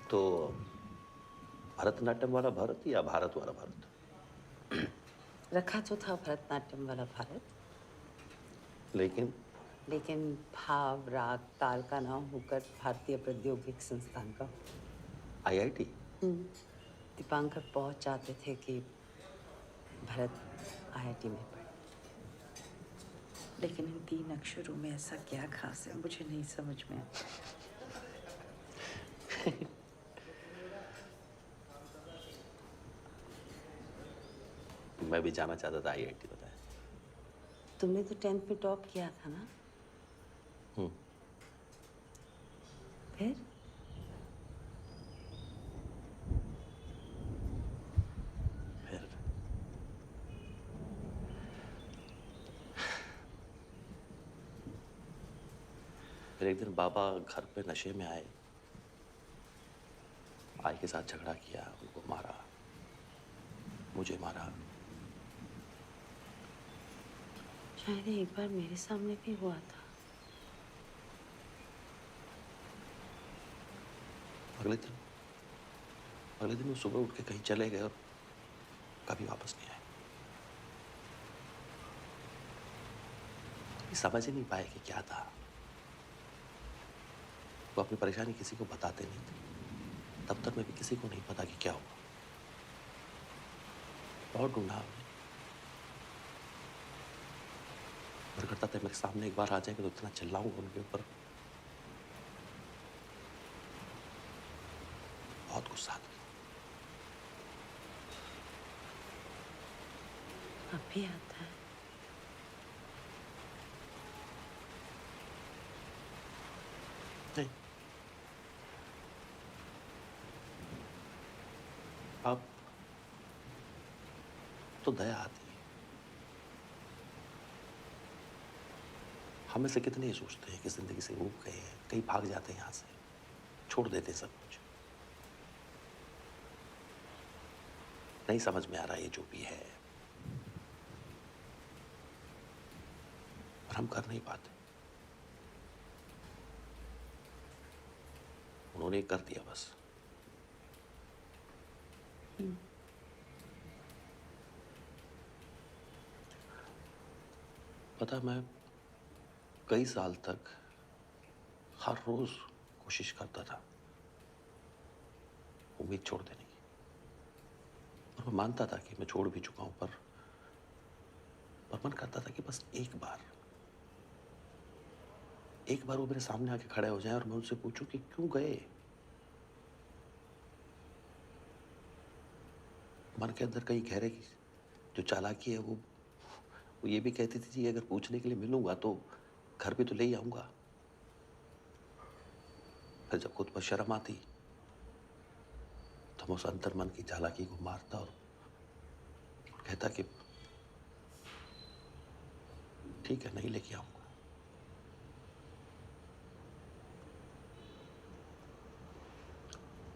तो भरतनाट्यम वाला भरत या भारत वाला भारत? रखा तो था भरतनाट्यम वाला भारत, लेकिन भाव राग ताल का नाम होकर भारतीय प्रौद्योगिक संस्थान का IIT? दीपांकर बहुत चाहते थे कि भरत IIT में पढ़े, लेकिन इन 3 अक्षरों में ऐसा क्या खास है मुझे नहीं समझ में आता। मैं भी जाना चाहता था IIT, बताया। तुमने तो 10th में टॉप किया था ना? फिर फिर एक दिन बाबा घर पे नशे में आए, आई के साथ झगड़ा किया, उनको मारा, मुझे मारा। शायद एक बार मेरे सामने भी हुआ था। अगले दिन वो सुबह उठ के कहीं चले गए और कभी वापस नहीं आए। समझ ही नहीं पाए कि क्या था। वो अपनी परेशानी किसी को बताते नहीं थे। दफ्तर में भी किसी को नहीं पता कि क्या हुआ। बहुत ढूंढा हमने। डर करता था मेरे सामने एक बार आ जाएंगे तो इतना चिल्लाऊंगा उनके ऊपर। बहुत गुस्सा आता। अब भी आता है। नहीं, अब तो दया आती है। हमें से कितने ये सोचते हैं कि जिंदगी से ऊब गए हैं, कहीं भाग जाते हैं, यहाँ से छोड़ देते हैं सब कुछ। नहीं समझ में आ रहा ये जो भी है, और हम कर नहीं पाते। उन्होंने कर दिया बस। पता, मैं कई साल तक हर रोज कोशिश करता था उम्मीद छोड़ देने की, और मैं मानता था कि मैं छोड़ भी चुका हूं, पर मन करता था कि बस एक बार वो मेरे सामने आके खड़े हो जाए और मैं उनसे पूछूं कि क्यों गए। मन के अंदर कहीं गहरे की जो चालाकी है वो ये भी कहती थी जी अगर पूछने के लिए मिलूंगा तो घर पे तो ले ही आऊंगा। फिर जब खुद पर शर्म आती तो मैं उस अंतर मन की चालाकी को मारता और कहता कि ठीक है, नहीं लेके आऊंगा।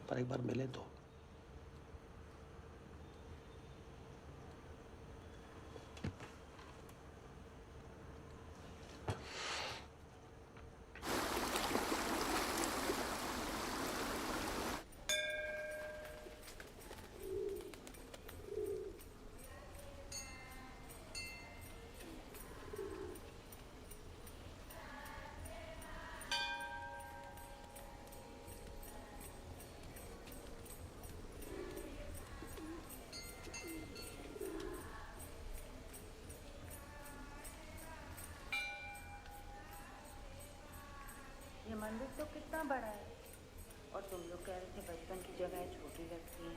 पर एक बार मिले तो तो कितना बड़ा है, और तुम लोग कह रहे थे बचपन की जगह छोटी लगती है।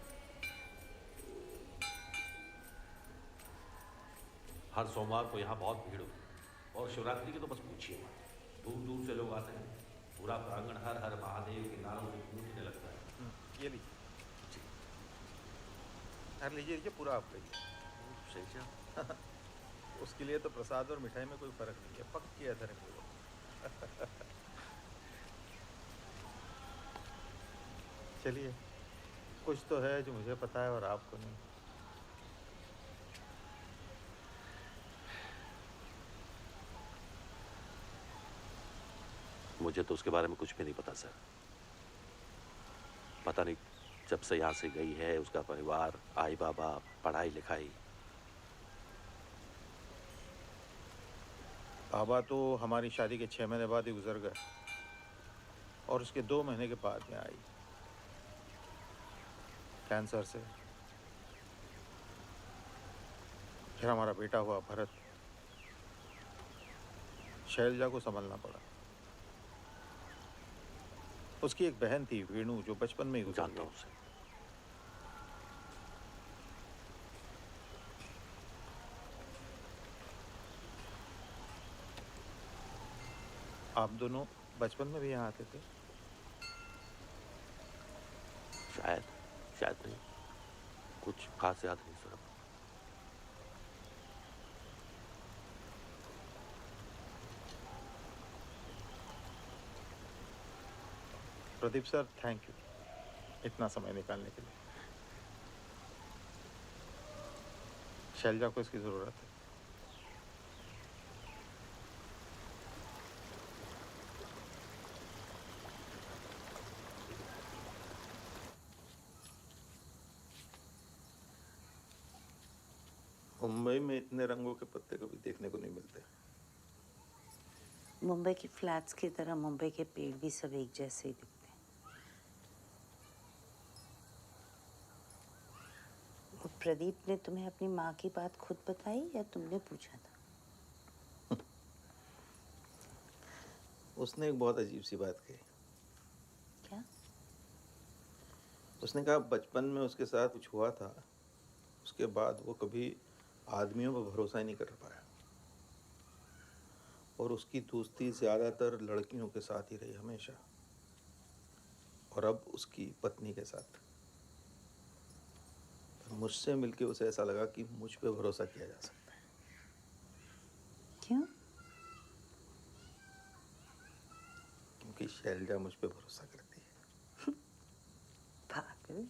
हर सोमवार को यहाँ बहुत भीड़ होती है, और शिवरात्रि की तो बस पूछिए मत। दूर दूर से लोग आते हैं, पूरा प्रांगण हर हर महादेव के नारों से गूंजने लगता है। ये लीजिए। यार लीजिए लीजिए, पूरा आप लीजिए। शैलजा उसके लिए तो प्रसाद और मिठाई में कोई फर्क नहीं है, पक्की अधर्मी लोग। चलिए, कुछ तो है जो मुझे पता है और आपको नहीं। मुझे तो उसके बारे में कुछ भी नहीं पता सर। पता नहीं, जब से यहाँ से गई है उसका परिवार, आई बाबा, पढ़ाई लिखाई। बाबा तो हमारी शादी के 6 महीने बाद ही गुजर गए, और उसके 2 महीने के बाद में आई कैंसर से। फिर हमारा बेटा हुआ भरत, शैलजा को संभलना पड़ा। उसकी एक बहन थी वेणु, जो बचपन में ही गुजर गई। उसे आप दोनों बचपन में भी यहाँ आते थे? शायद नहीं, कुछ खास याद नहीं sir. Pradeep sir, thank you इतना समय निकालने के लिए। शैलजा को इसकी ज़रूरत है। मुंबई में इतने रंगों के पत्ते कभी देखने को नहीं मिलते। मुंबई की फ्लैट्स की तरह मुंबई के पेड़ भी सब एक जैसे ही दिखते हैं। वो प्रदीप ने तुम्हें अपनी माँ की बात खुद बताई या तुमने पूछा था? उसने एक बहुत अजीब सी बात कही। क्या? उसने कहा बचपन में उसके साथ कुछ हुआ था, उसके बाद वो कभी आदमियों पर भरोसा ही नहीं कर पाया, और उसकी दोस्ती ज़्यादातर लड़कियों के साथ ही रही हमेशा, और अब उसकी पत्नी के साथ। पर मुझसे मिलके उसे ऐसा लगा कि मुझ पे भरोसा किया जा सकता है। क्यों? क्योंकि शैलजा मुझ पे भरोसा करती है। पागल।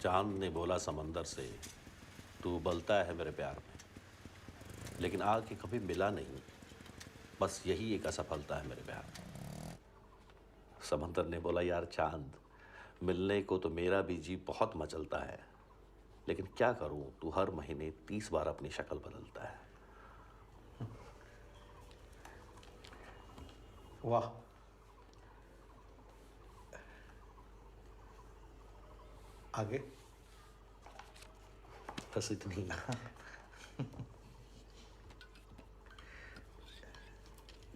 चांद ने बोला समंदर से, तू उबलता है मेरे प्यार में, लेकिन आके कभी मिला नहीं। बस यही एक असफलता है मेरे प्यार में। समंदर ने बोला, यार चांद, मिलने को तो मेरा भी जी बहुत मचलता है, लेकिन क्या करूं, तू हर महीने 30 बार अपनी शक्ल बदलता है। वाह, आगे? बस इतनी।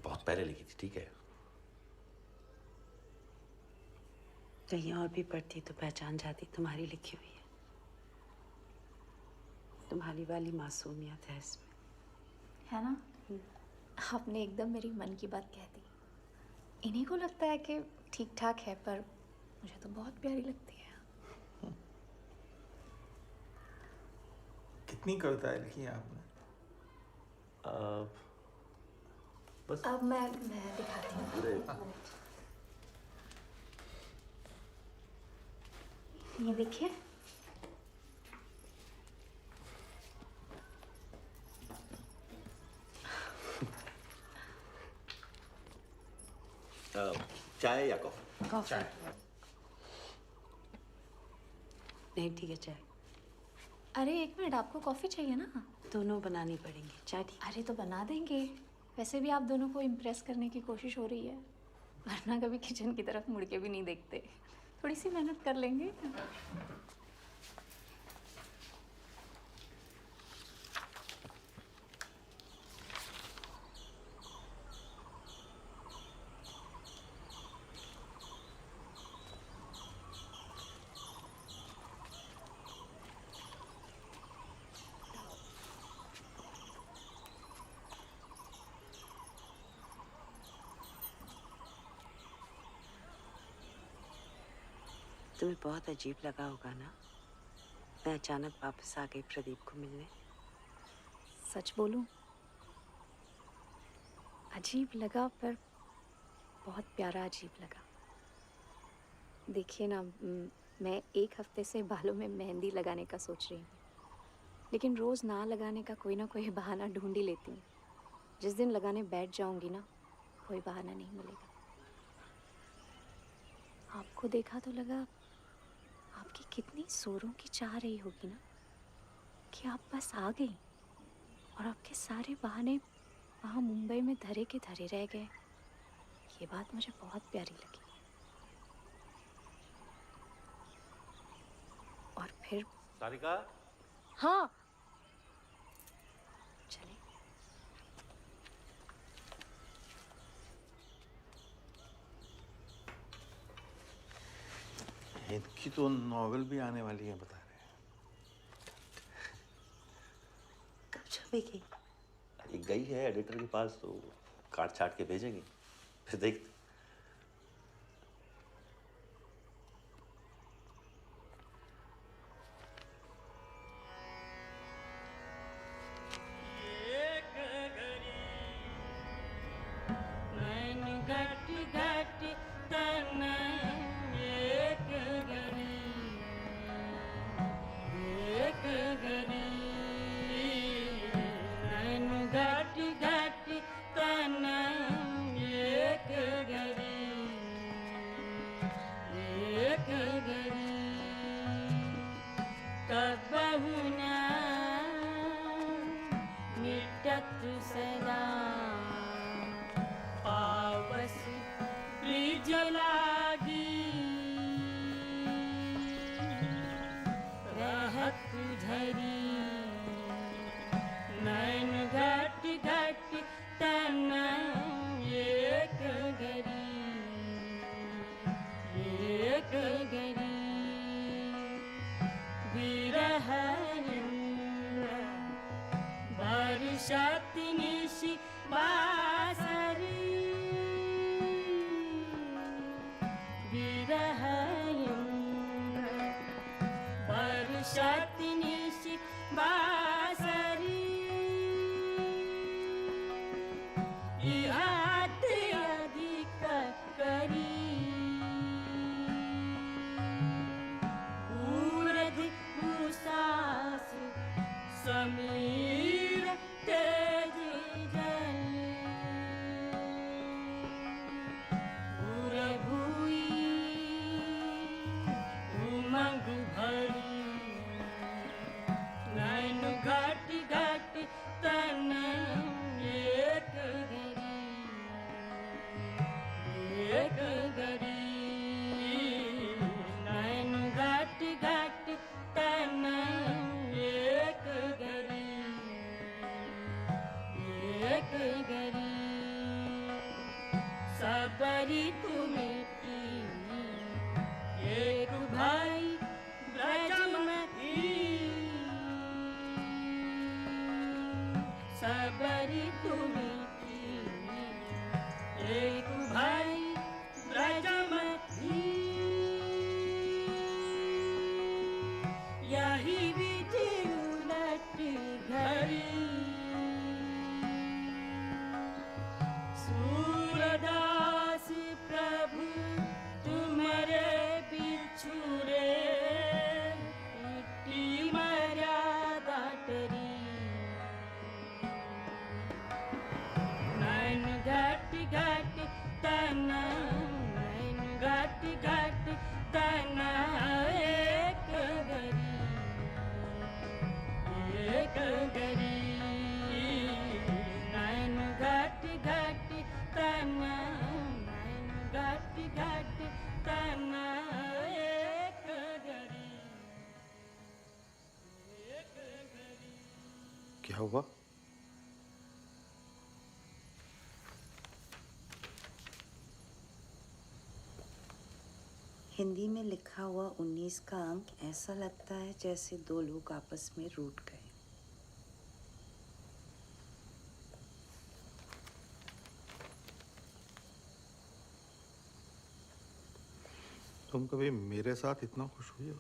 बहुत पहले लिखी थी, ठीक है। कहीं और भी पढ़ती तो पहचान जाती, तुम्हारी लिखी हुई है। तुम्हारी वाली मासूमियत है इसमें, है ना? आपने एकदम मेरी मन की बात कह दी। इन्हीं को लगता है कि ठीक ठाक है, पर मुझे तो बहुत प्यारी लगती है। कितनी कविताएं लिखी हैं आपने? बस अब मैं दिखाती हूँ। ये देखिए। चाय या कॉफी? कॉफी। नहीं ठीक है, चाय। अरे एक मिनट, आपको कॉफी चाहिए ना? दोनों बनानी पड़ेंगी, चाय ठीक। अरे तो बना देंगे। वैसे भी आप दोनों को इम्प्रेस करने की कोशिश हो रही है, वरना कभी किचन की तरफ मुड़ के भी नहीं देखते। थोड़ी सी मेहनत कर लेंगे। तुम्हें बहुत अजीब लगा होगा ना, मैं अचानक वापस आ गई प्रदीप को मिलने। सच बोलूं, अजीब लगा, पर बहुत प्यारा अजीब लगा। देखिए ना, मैं एक हफ्ते से बालों में मेहंदी लगाने का सोच रही हूँ, लेकिन रोज़ ना लगाने का कोई ना कोई बहाना ढूंढ ही लेती हूँ। जिस दिन लगाने बैठ जाऊंगी ना, कोई बहाना नहीं मिलेगा। आपको देखा तो लगा आपकी कितनी जोरों की चाह रही होगी ना कि आप बस आ गई, और आपके सारे बहाने वहाँ मुंबई में धरे के धरे रह गए। ये बात मुझे बहुत प्यारी लगी। और फिर सारिका? हाँ, चले। इनकी तो नॉवेल भी आने वाली है, बता रहे हैं। कब छपेगी? ये गई है एडिटर के पास, तो काट छाट के भेजेंगे, फिर देखते। एक गरी सबरी तुम्हें एक भाई ब्रज में सबरी तुम्हें एक भाई ब्रज में यही विधि उलट घड़ी सूरदास प्रभु तुम्हारे बिछुरे इतनी मर्यादा तेरी नैन घट घट तना नैन घट घट तना एक गरी नैन घट घट तना नैन घट घट तना एक गरी क्या हुआ? हिंदी में लिखा हुआ 19 का अंक ऐसा लगता है जैसे दो लोग आपस में रूठ गए। तुम कभी मेरे साथ इतना खुश हुई हो?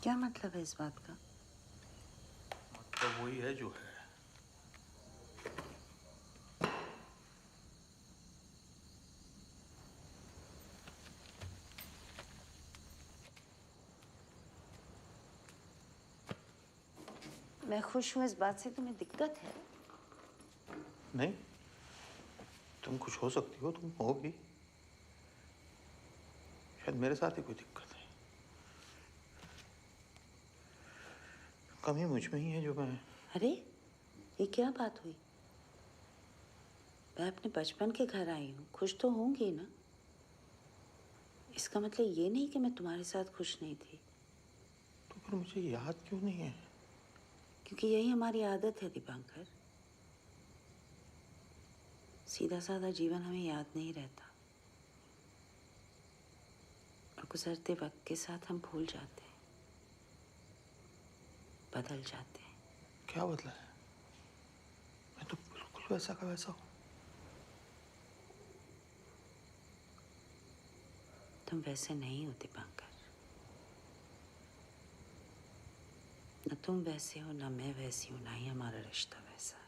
क्या मतलब है इस बात का? तो वही है जो है। मैं खुश हूँ इस बात से तुम्हें दिक्कत है? नहीं, तुम खुश हो सकती हो, तुम हो भी। शायद मेरे साथ ही कोई दिक्कत है। कमी मुझ में ही है जो मैं। अरे ये क्या बात हुई? मैं अपने बचपन के घर आई हूँ, खुश तो होंगी ना। इसका मतलब ये नहीं कि मैं तुम्हारे साथ खुश नहीं थी। तो फिर मुझे याद क्यों नहीं है? क्योंकि यही हमारी आदत है दीपांकर। सीधा साधा जीवन हमें याद नहीं रहता और गुजरते वक्त के साथ हम भूल जाते हैं, बदल जाते हैं। क्या बदला है? मैं तो बिल्कुल वैसा का वैसा हूँ। तुम वैसे नहीं हो दीपांकर। न तुम वैसे हो, ना मैं वैसी हूं, ना ही हमारा रिश्ता वैसा है।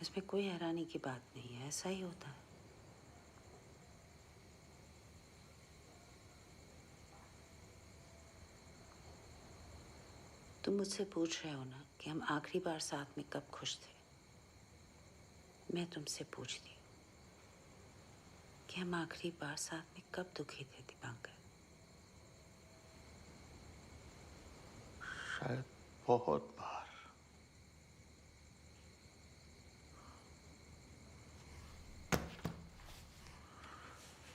इसमें कोई हैरानी की बात नहीं है, ऐसा ही होता है। तुम मुझसे पूछ रहे हो ना कि हम आखिरी बार साथ में कब खुश थे। मैं तुमसे पूछती हूँ कि हम आखिरी बार साथ में कब दुखी थे दीपांकर? शायद बहुत बार।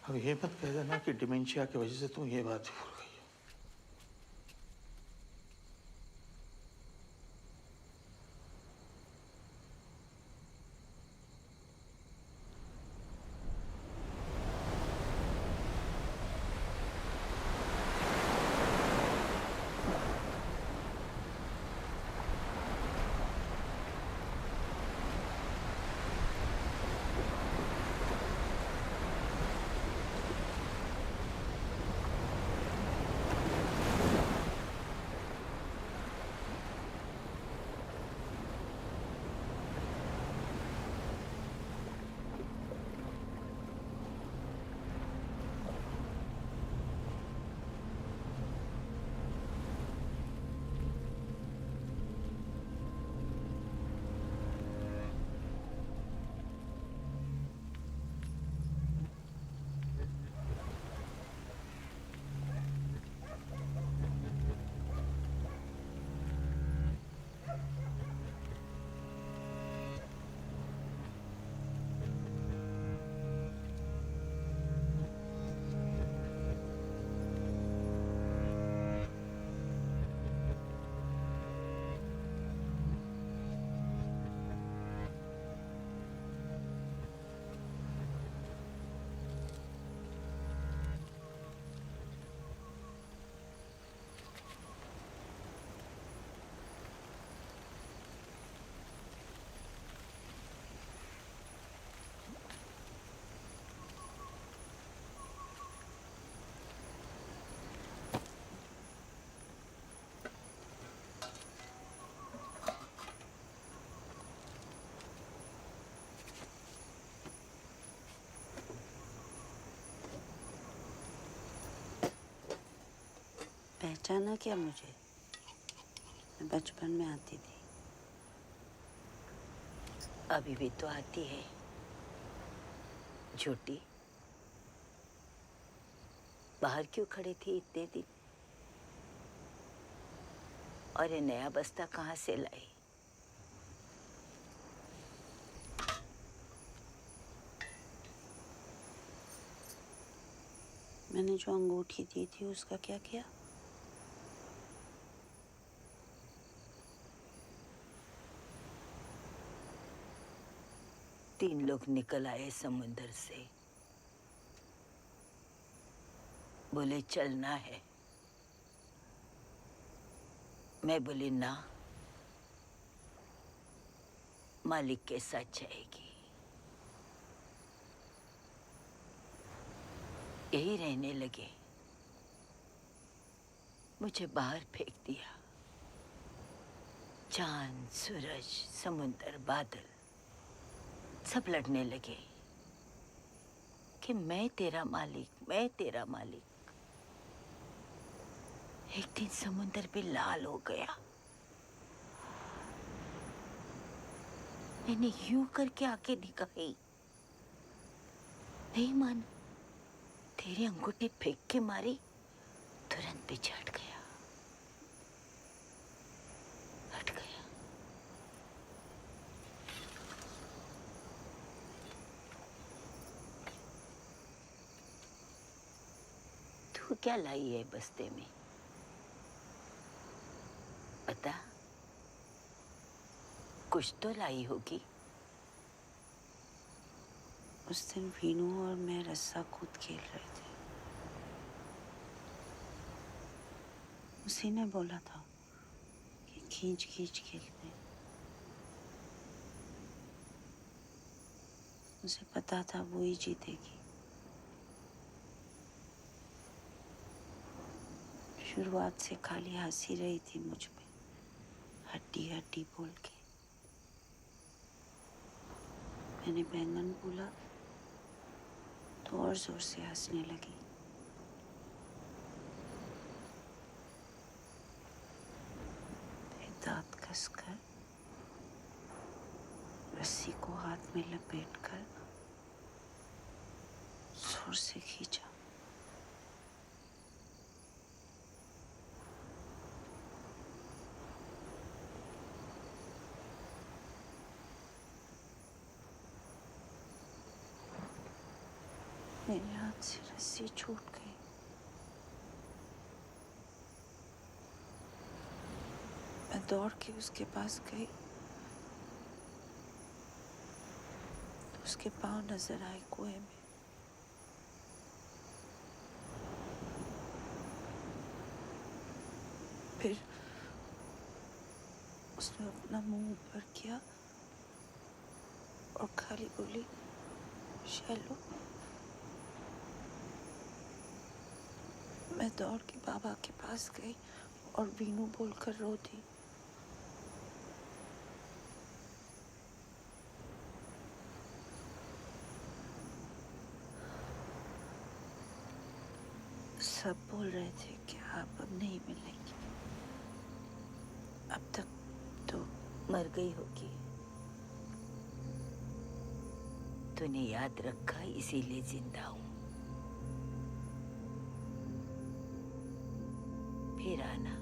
अब ये मत कह देना कि डिमेंशिया की वजह से तुम ये बात भूल गई। पहचाना क्या मुझे? मैं बचपन में आती थी। अभी भी तो आती है। झूठी। बाहर क्यों खड़ी थी इतने दिन? और ये नया बस्ता कहाँ से लाई? मैंने जो अंगूठी दी थी उसका क्या किया? तीन लोग निकल आए समुंदर से, बोले चलना है। मैं बोली ना, मालिक के साथ जाएगी। यही रहने लगे। मुझे बाहर फेंक दिया। चांद, सूरज, समुंदर, बादल सब लड़ने लगे कि मैं तेरा मालिक, मैं तेरा मालिक। एक दिन समुंदर भी लाल हो गया। मैंने यूं करके आके दिखाई, नहीं माना। तेरी अंगूठी फेंक के मारी, तुरंत पीछे हट गया, हट गया। तू क्या लाई है बस्ते में? पता, कुछ तो लाई होगी। उस दिन वीनू और मैं रस्सा कूद खेल रहे थे। उसी ने बोला था कि खींच खींच खेलते हैं। उसे पता था वो ही जीतेगी। शुरुआत से खाली हंसी रही थी मुझ पे, हड्डी हड्डी बोल के। मैंने बैंगन बोला तो और जोर से हंसने लगी। फिर दांत कसकर रस्सी को हाथ में लपेटकर जोर से खींचा। मेरे हाथ से रस्सी छूट गई। मैं दौड़ के उसके पास गई तो उसके पाँव नजर आए कुएं में। फिर उसने अपना मुंह ऊपर किया और खाली बोली, शैलो। मैं दौड़ के बाबा के पास गई और वीनू बोलकर रो दी। सब बोल रहे थे कि आप अब नहीं मिलेंगी। अब तक तो मर गई होगी। तूने याद रखा, इसीलिए जिंदा हूं। फिर आना।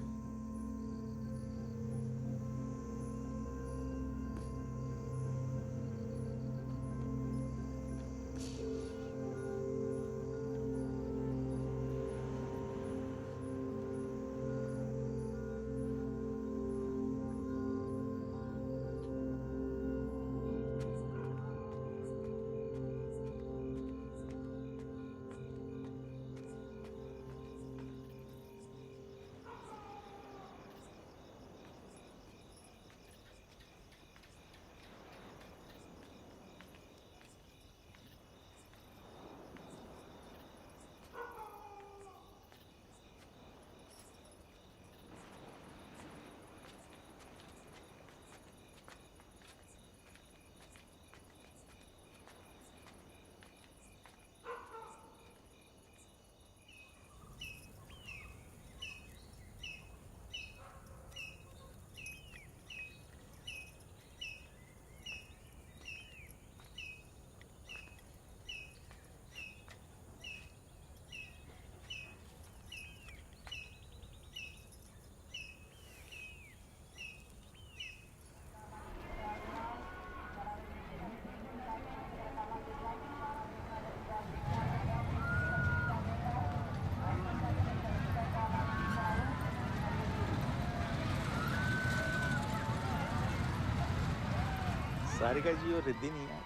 सारिका जी और रिद्धि नहीं है?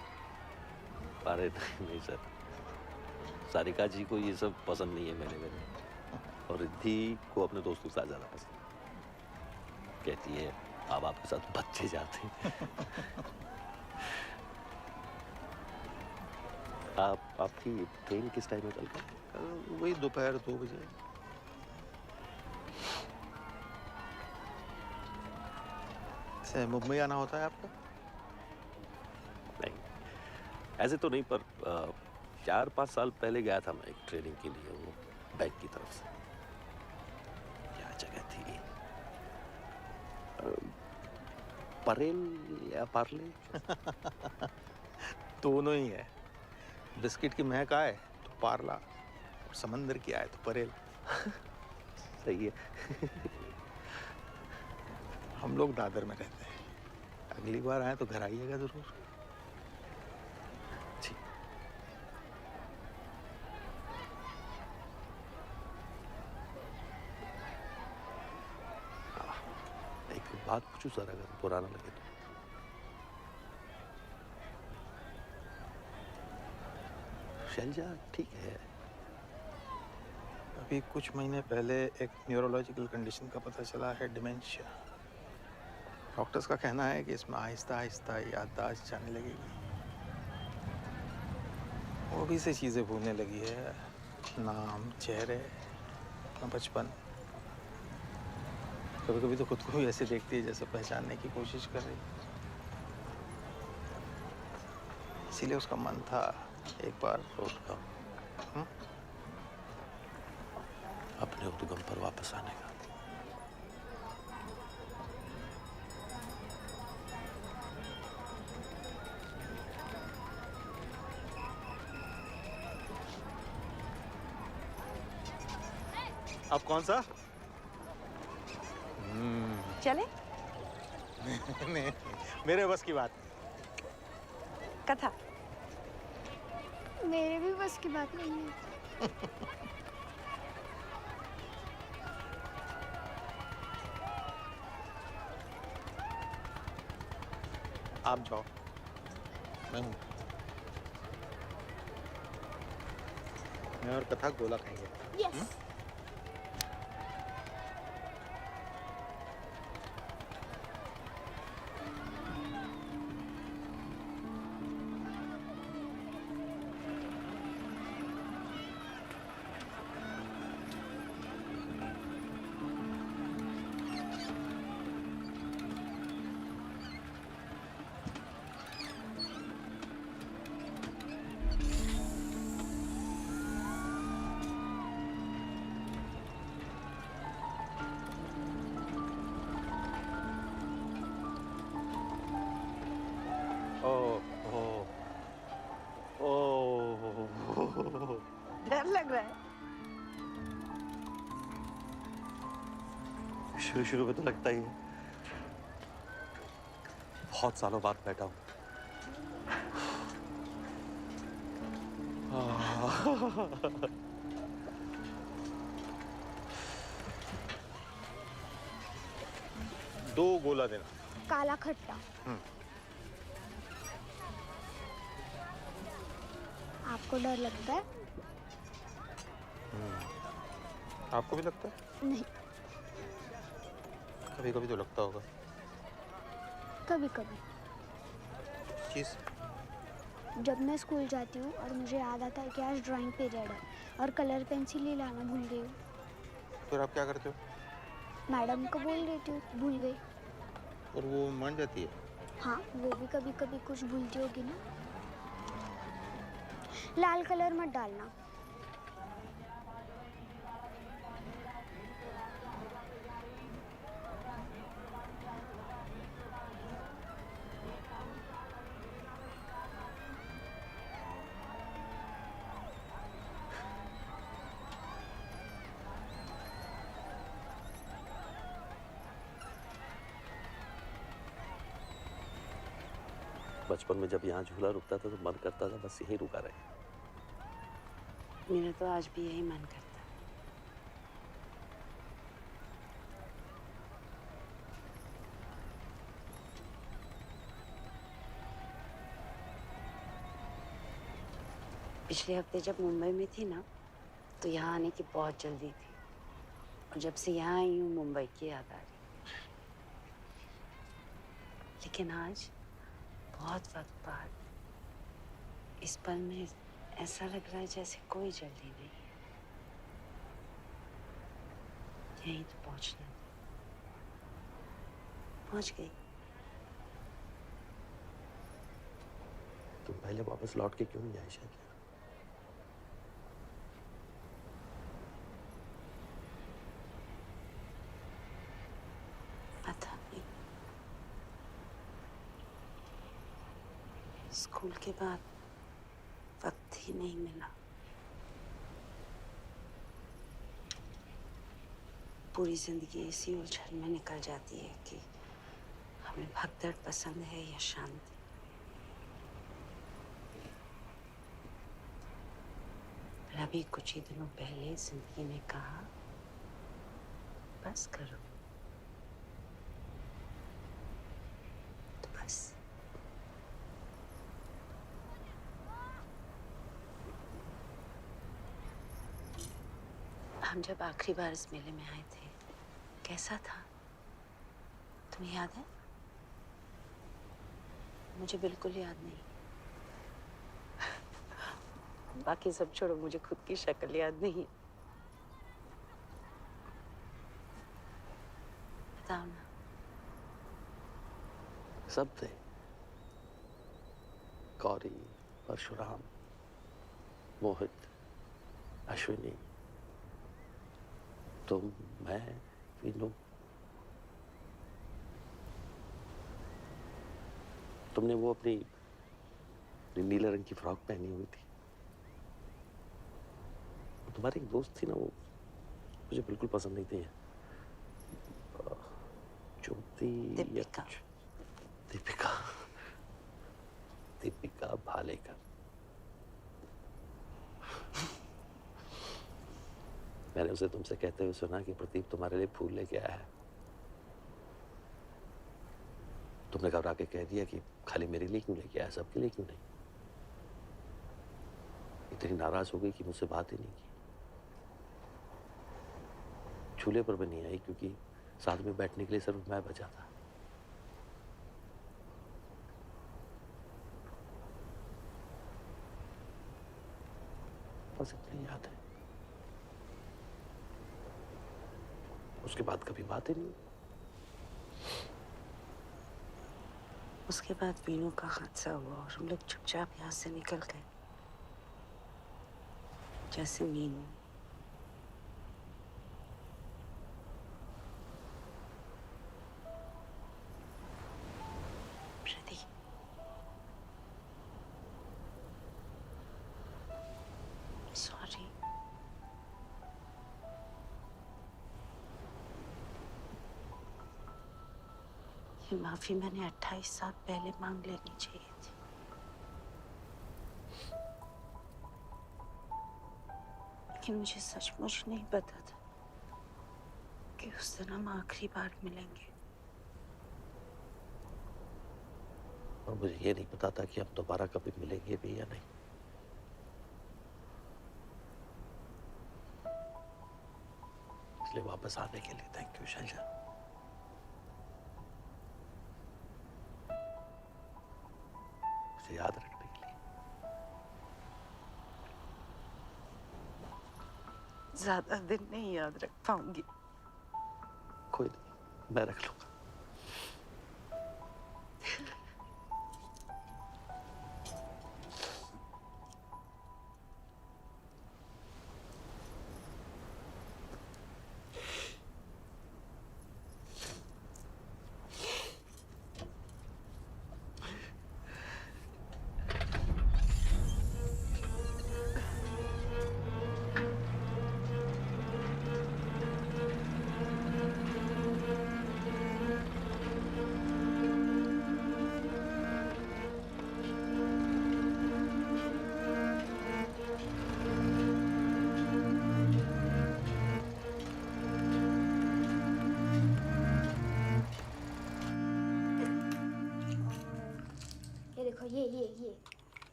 अरे नहीं सर, सारिका जी को ये सब पसंद नहीं है मेरे में, और रिद्धि को अपने दोस्तों के साथ ज़्यादा पसंद। कहती है माँ बाप के साथ बच्चे जाते हैं। आपकी ट्रेन किस टाइम है कल का? कल वही दोपहर 2 बजे। से मुंबई आना होता है आपको? नहीं, ऐसे तो नहीं, पर 4-5 साल पहले गया था मैं एक ट्रेनिंग के लिए, वो बैंक की तरफ से। क्या जगह थी, परेल या पार्ले? दोनों ही है। बिस्किट की महक आए तो पार्ला, और समंदर की आए तो परेल। सही है। हम लोग दादर में रहते हैं, अगली बार आए तो घर आइएगा जरूर। एक बात पूछूं सर, अगर बुरा ना लगे तो? शैलजा ठीक है? अभी कुछ महीने पहले एक न्यूरोलॉजिकल कंडीशन का पता चला है, डिमेंशिया। डॉक्टर्स का कहना है कि इसमें आहिस्ता आहिस्ता याददाश्त जाने लगेगी। वो भी से चीज़ें भूलने लगी है, नाम, चेहरे, अपना बचपन। कभी कभी तो खुद को भी ऐसे देखती है जैसे पहचानने की कोशिश कर रही। इसीलिए उसका मन था एक बार उद्गम, अपने उद्गम पर वापस आने का। अब कौन सा? चले? नहीं, मेरे बस की बात। कथा मेरे भी बस की बात नहीं है। आप जाओ, मैं हूँ। मैं और कथा गोला खाएंगे। यस। डर लग रहा है? शुरू शुरू में तो लगता ही है, बहुत सालों बाद बैठा हूँ। दो गोला देना। काला खट्टा। आपको डर लगता है? आपको भी लगता है? नहीं, कभी कभी तो लगता होगा। कभी कभी। चीज़? जब मैं स्कूल जाती हूँ और मुझे याद आता है कि आज ड्राइंग पीरियड है और कलर पेंसिल ही लाना भूल गई हूँ, फिर आप क्या करते हो? मैडम को बोल देती हूँ भूल गई। और वो मान जाती है? हाँ, वो भी कभी कभी कुछ भूलती होगी ना। लाल कलर मत डालना। बचपन में जब यहाँ झूला रुकता था तो मन करता था बस यहीं रुका रहे। मेरा तो आज भी यही मन करता। पिछले हफ्ते जब मुंबई में थी ना, तो यहाँ आने की बहुत जल्दी थी, और जब से यहाँ आई हूँ मुंबई की याद आ रही। लेकिन आज बहुत वक्त बाद इस पल में ऐसा लग रहा है जैसे कोई जल्दी नहीं है। यहीं तो पहुंचना था। पहुंच गई। तुम पहले वापस लौट के क्यों नहीं आई शायद? पता नहीं, स्कूल के बाद वक्त ही नहीं मिला। पूरी जिंदगी इसी उलझन में निकल जाती है कि हमें भगदड़ पसंद है या शांति। पर अभी कुछ ही दिनों पहले जिंदगी ने कहा, बस करो। तो बस। हम जब आखिरी बार इस मेले में आए थे, कैसा था? तुम्हें याद है? मुझे बिल्कुल याद नहीं। बाकी सब छोड़ो, मुझे खुद की शक्ल याद नहीं। बताओ ना। सब थे, गौरी, परशुराम, मोहित, अश्विनी, तुम, मैं, वीनू। तुमने वो अपनी नीले रंग की फ्रॉक पहनी हुई थी। तुम्हारी एक दोस्त थी ना, वो मुझे बिल्कुल पसंद नहीं थी। ज्योति या कुछ। दीपिका। दीपिका भालेकर। मैंने उसे तुमसे कहते हुए सुना कि प्रदीप तुम्हारे लिए फूल लेके आया है। तुमने घबरा के कह दिया कि खाली मेरे लिए क्यों लेके आया, सबके लिए क्यों नहीं। इतनी नाराज हो गई कि मुझसे बात ही नहीं की। झूले पर भी नहीं आई क्योंकि साथ में बैठने के लिए सिर्फ मैं बचा था। बस इतनी याद है। उसके बाद कभी बात ही नहीं। उसके बाद वीनू का हादसा हुआ और हम लोग चुपचाप यहाँ से निकल गए, जैसे मीनू। सॉरी। ये माफी मैंने 28 साल पहले मांग लेनी चाहिए थी। लेकिन मुझे सचमुच नहीं पता था कि उस दिन हम आखिरी बार मिलेंगे। और मुझे ये नहीं पता था कि हम दोबारा कभी मिलेंगे भी या नहीं। इसलिए वापस आने के लिए थैंक यू शैलजा। मुझे याद रखने के लिए। ज्यादा दिन नहीं याद रख पाऊंगी। कोई नहीं, मैं रख लूंगा।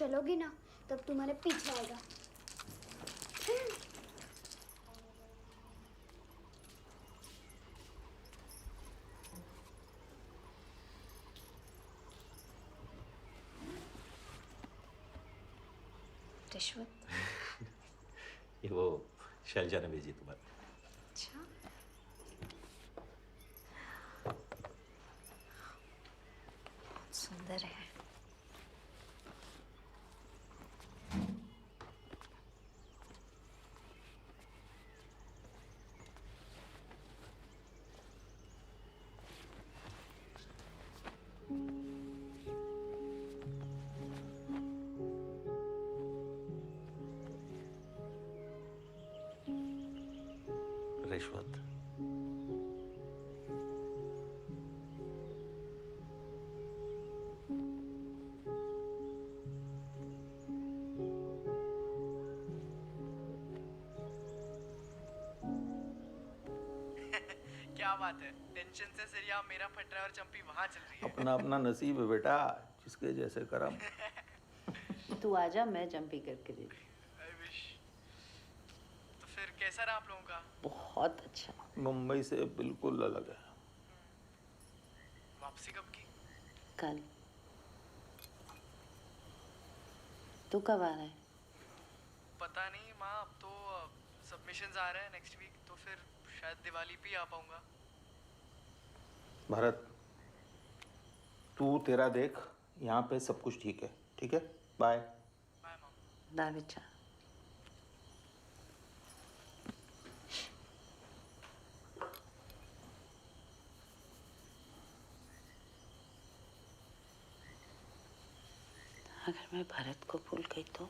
चलोगी ना तब तुम्हारे पीछे आएगा। रिश्वत? ये वो शैलजा ने भेजी तुम्हारे। अच्छा, बहुत सुंदर है। रिश्वत, क्या बात है, टेंशन से सिरिया मेरा फट रहा है और चंपी वहां चल रही है। अपना अपना नसीब है बेटा, जिसके जैसे करम। तू आजा, मैं चंपी करके दे दूँ। तो फिर कैसा रहा आप लोगों का? बहुत अच्छा। मुंबई से बिल्कुल अलग है। वापसी कब की? कल। तू कब आ रहा है? पता नहीं माँ, अब तो सबमिशंस आ रहे हैं नेक्स्ट वीक, तो फिर शायद दिवाली पे ही आ पाऊंगा। भरत, तू तेरा देख, यहाँ पे सब कुछ ठीक है। ठीक है, बाय। दा बेटा। अगर मैं भरत को भूल गई तो?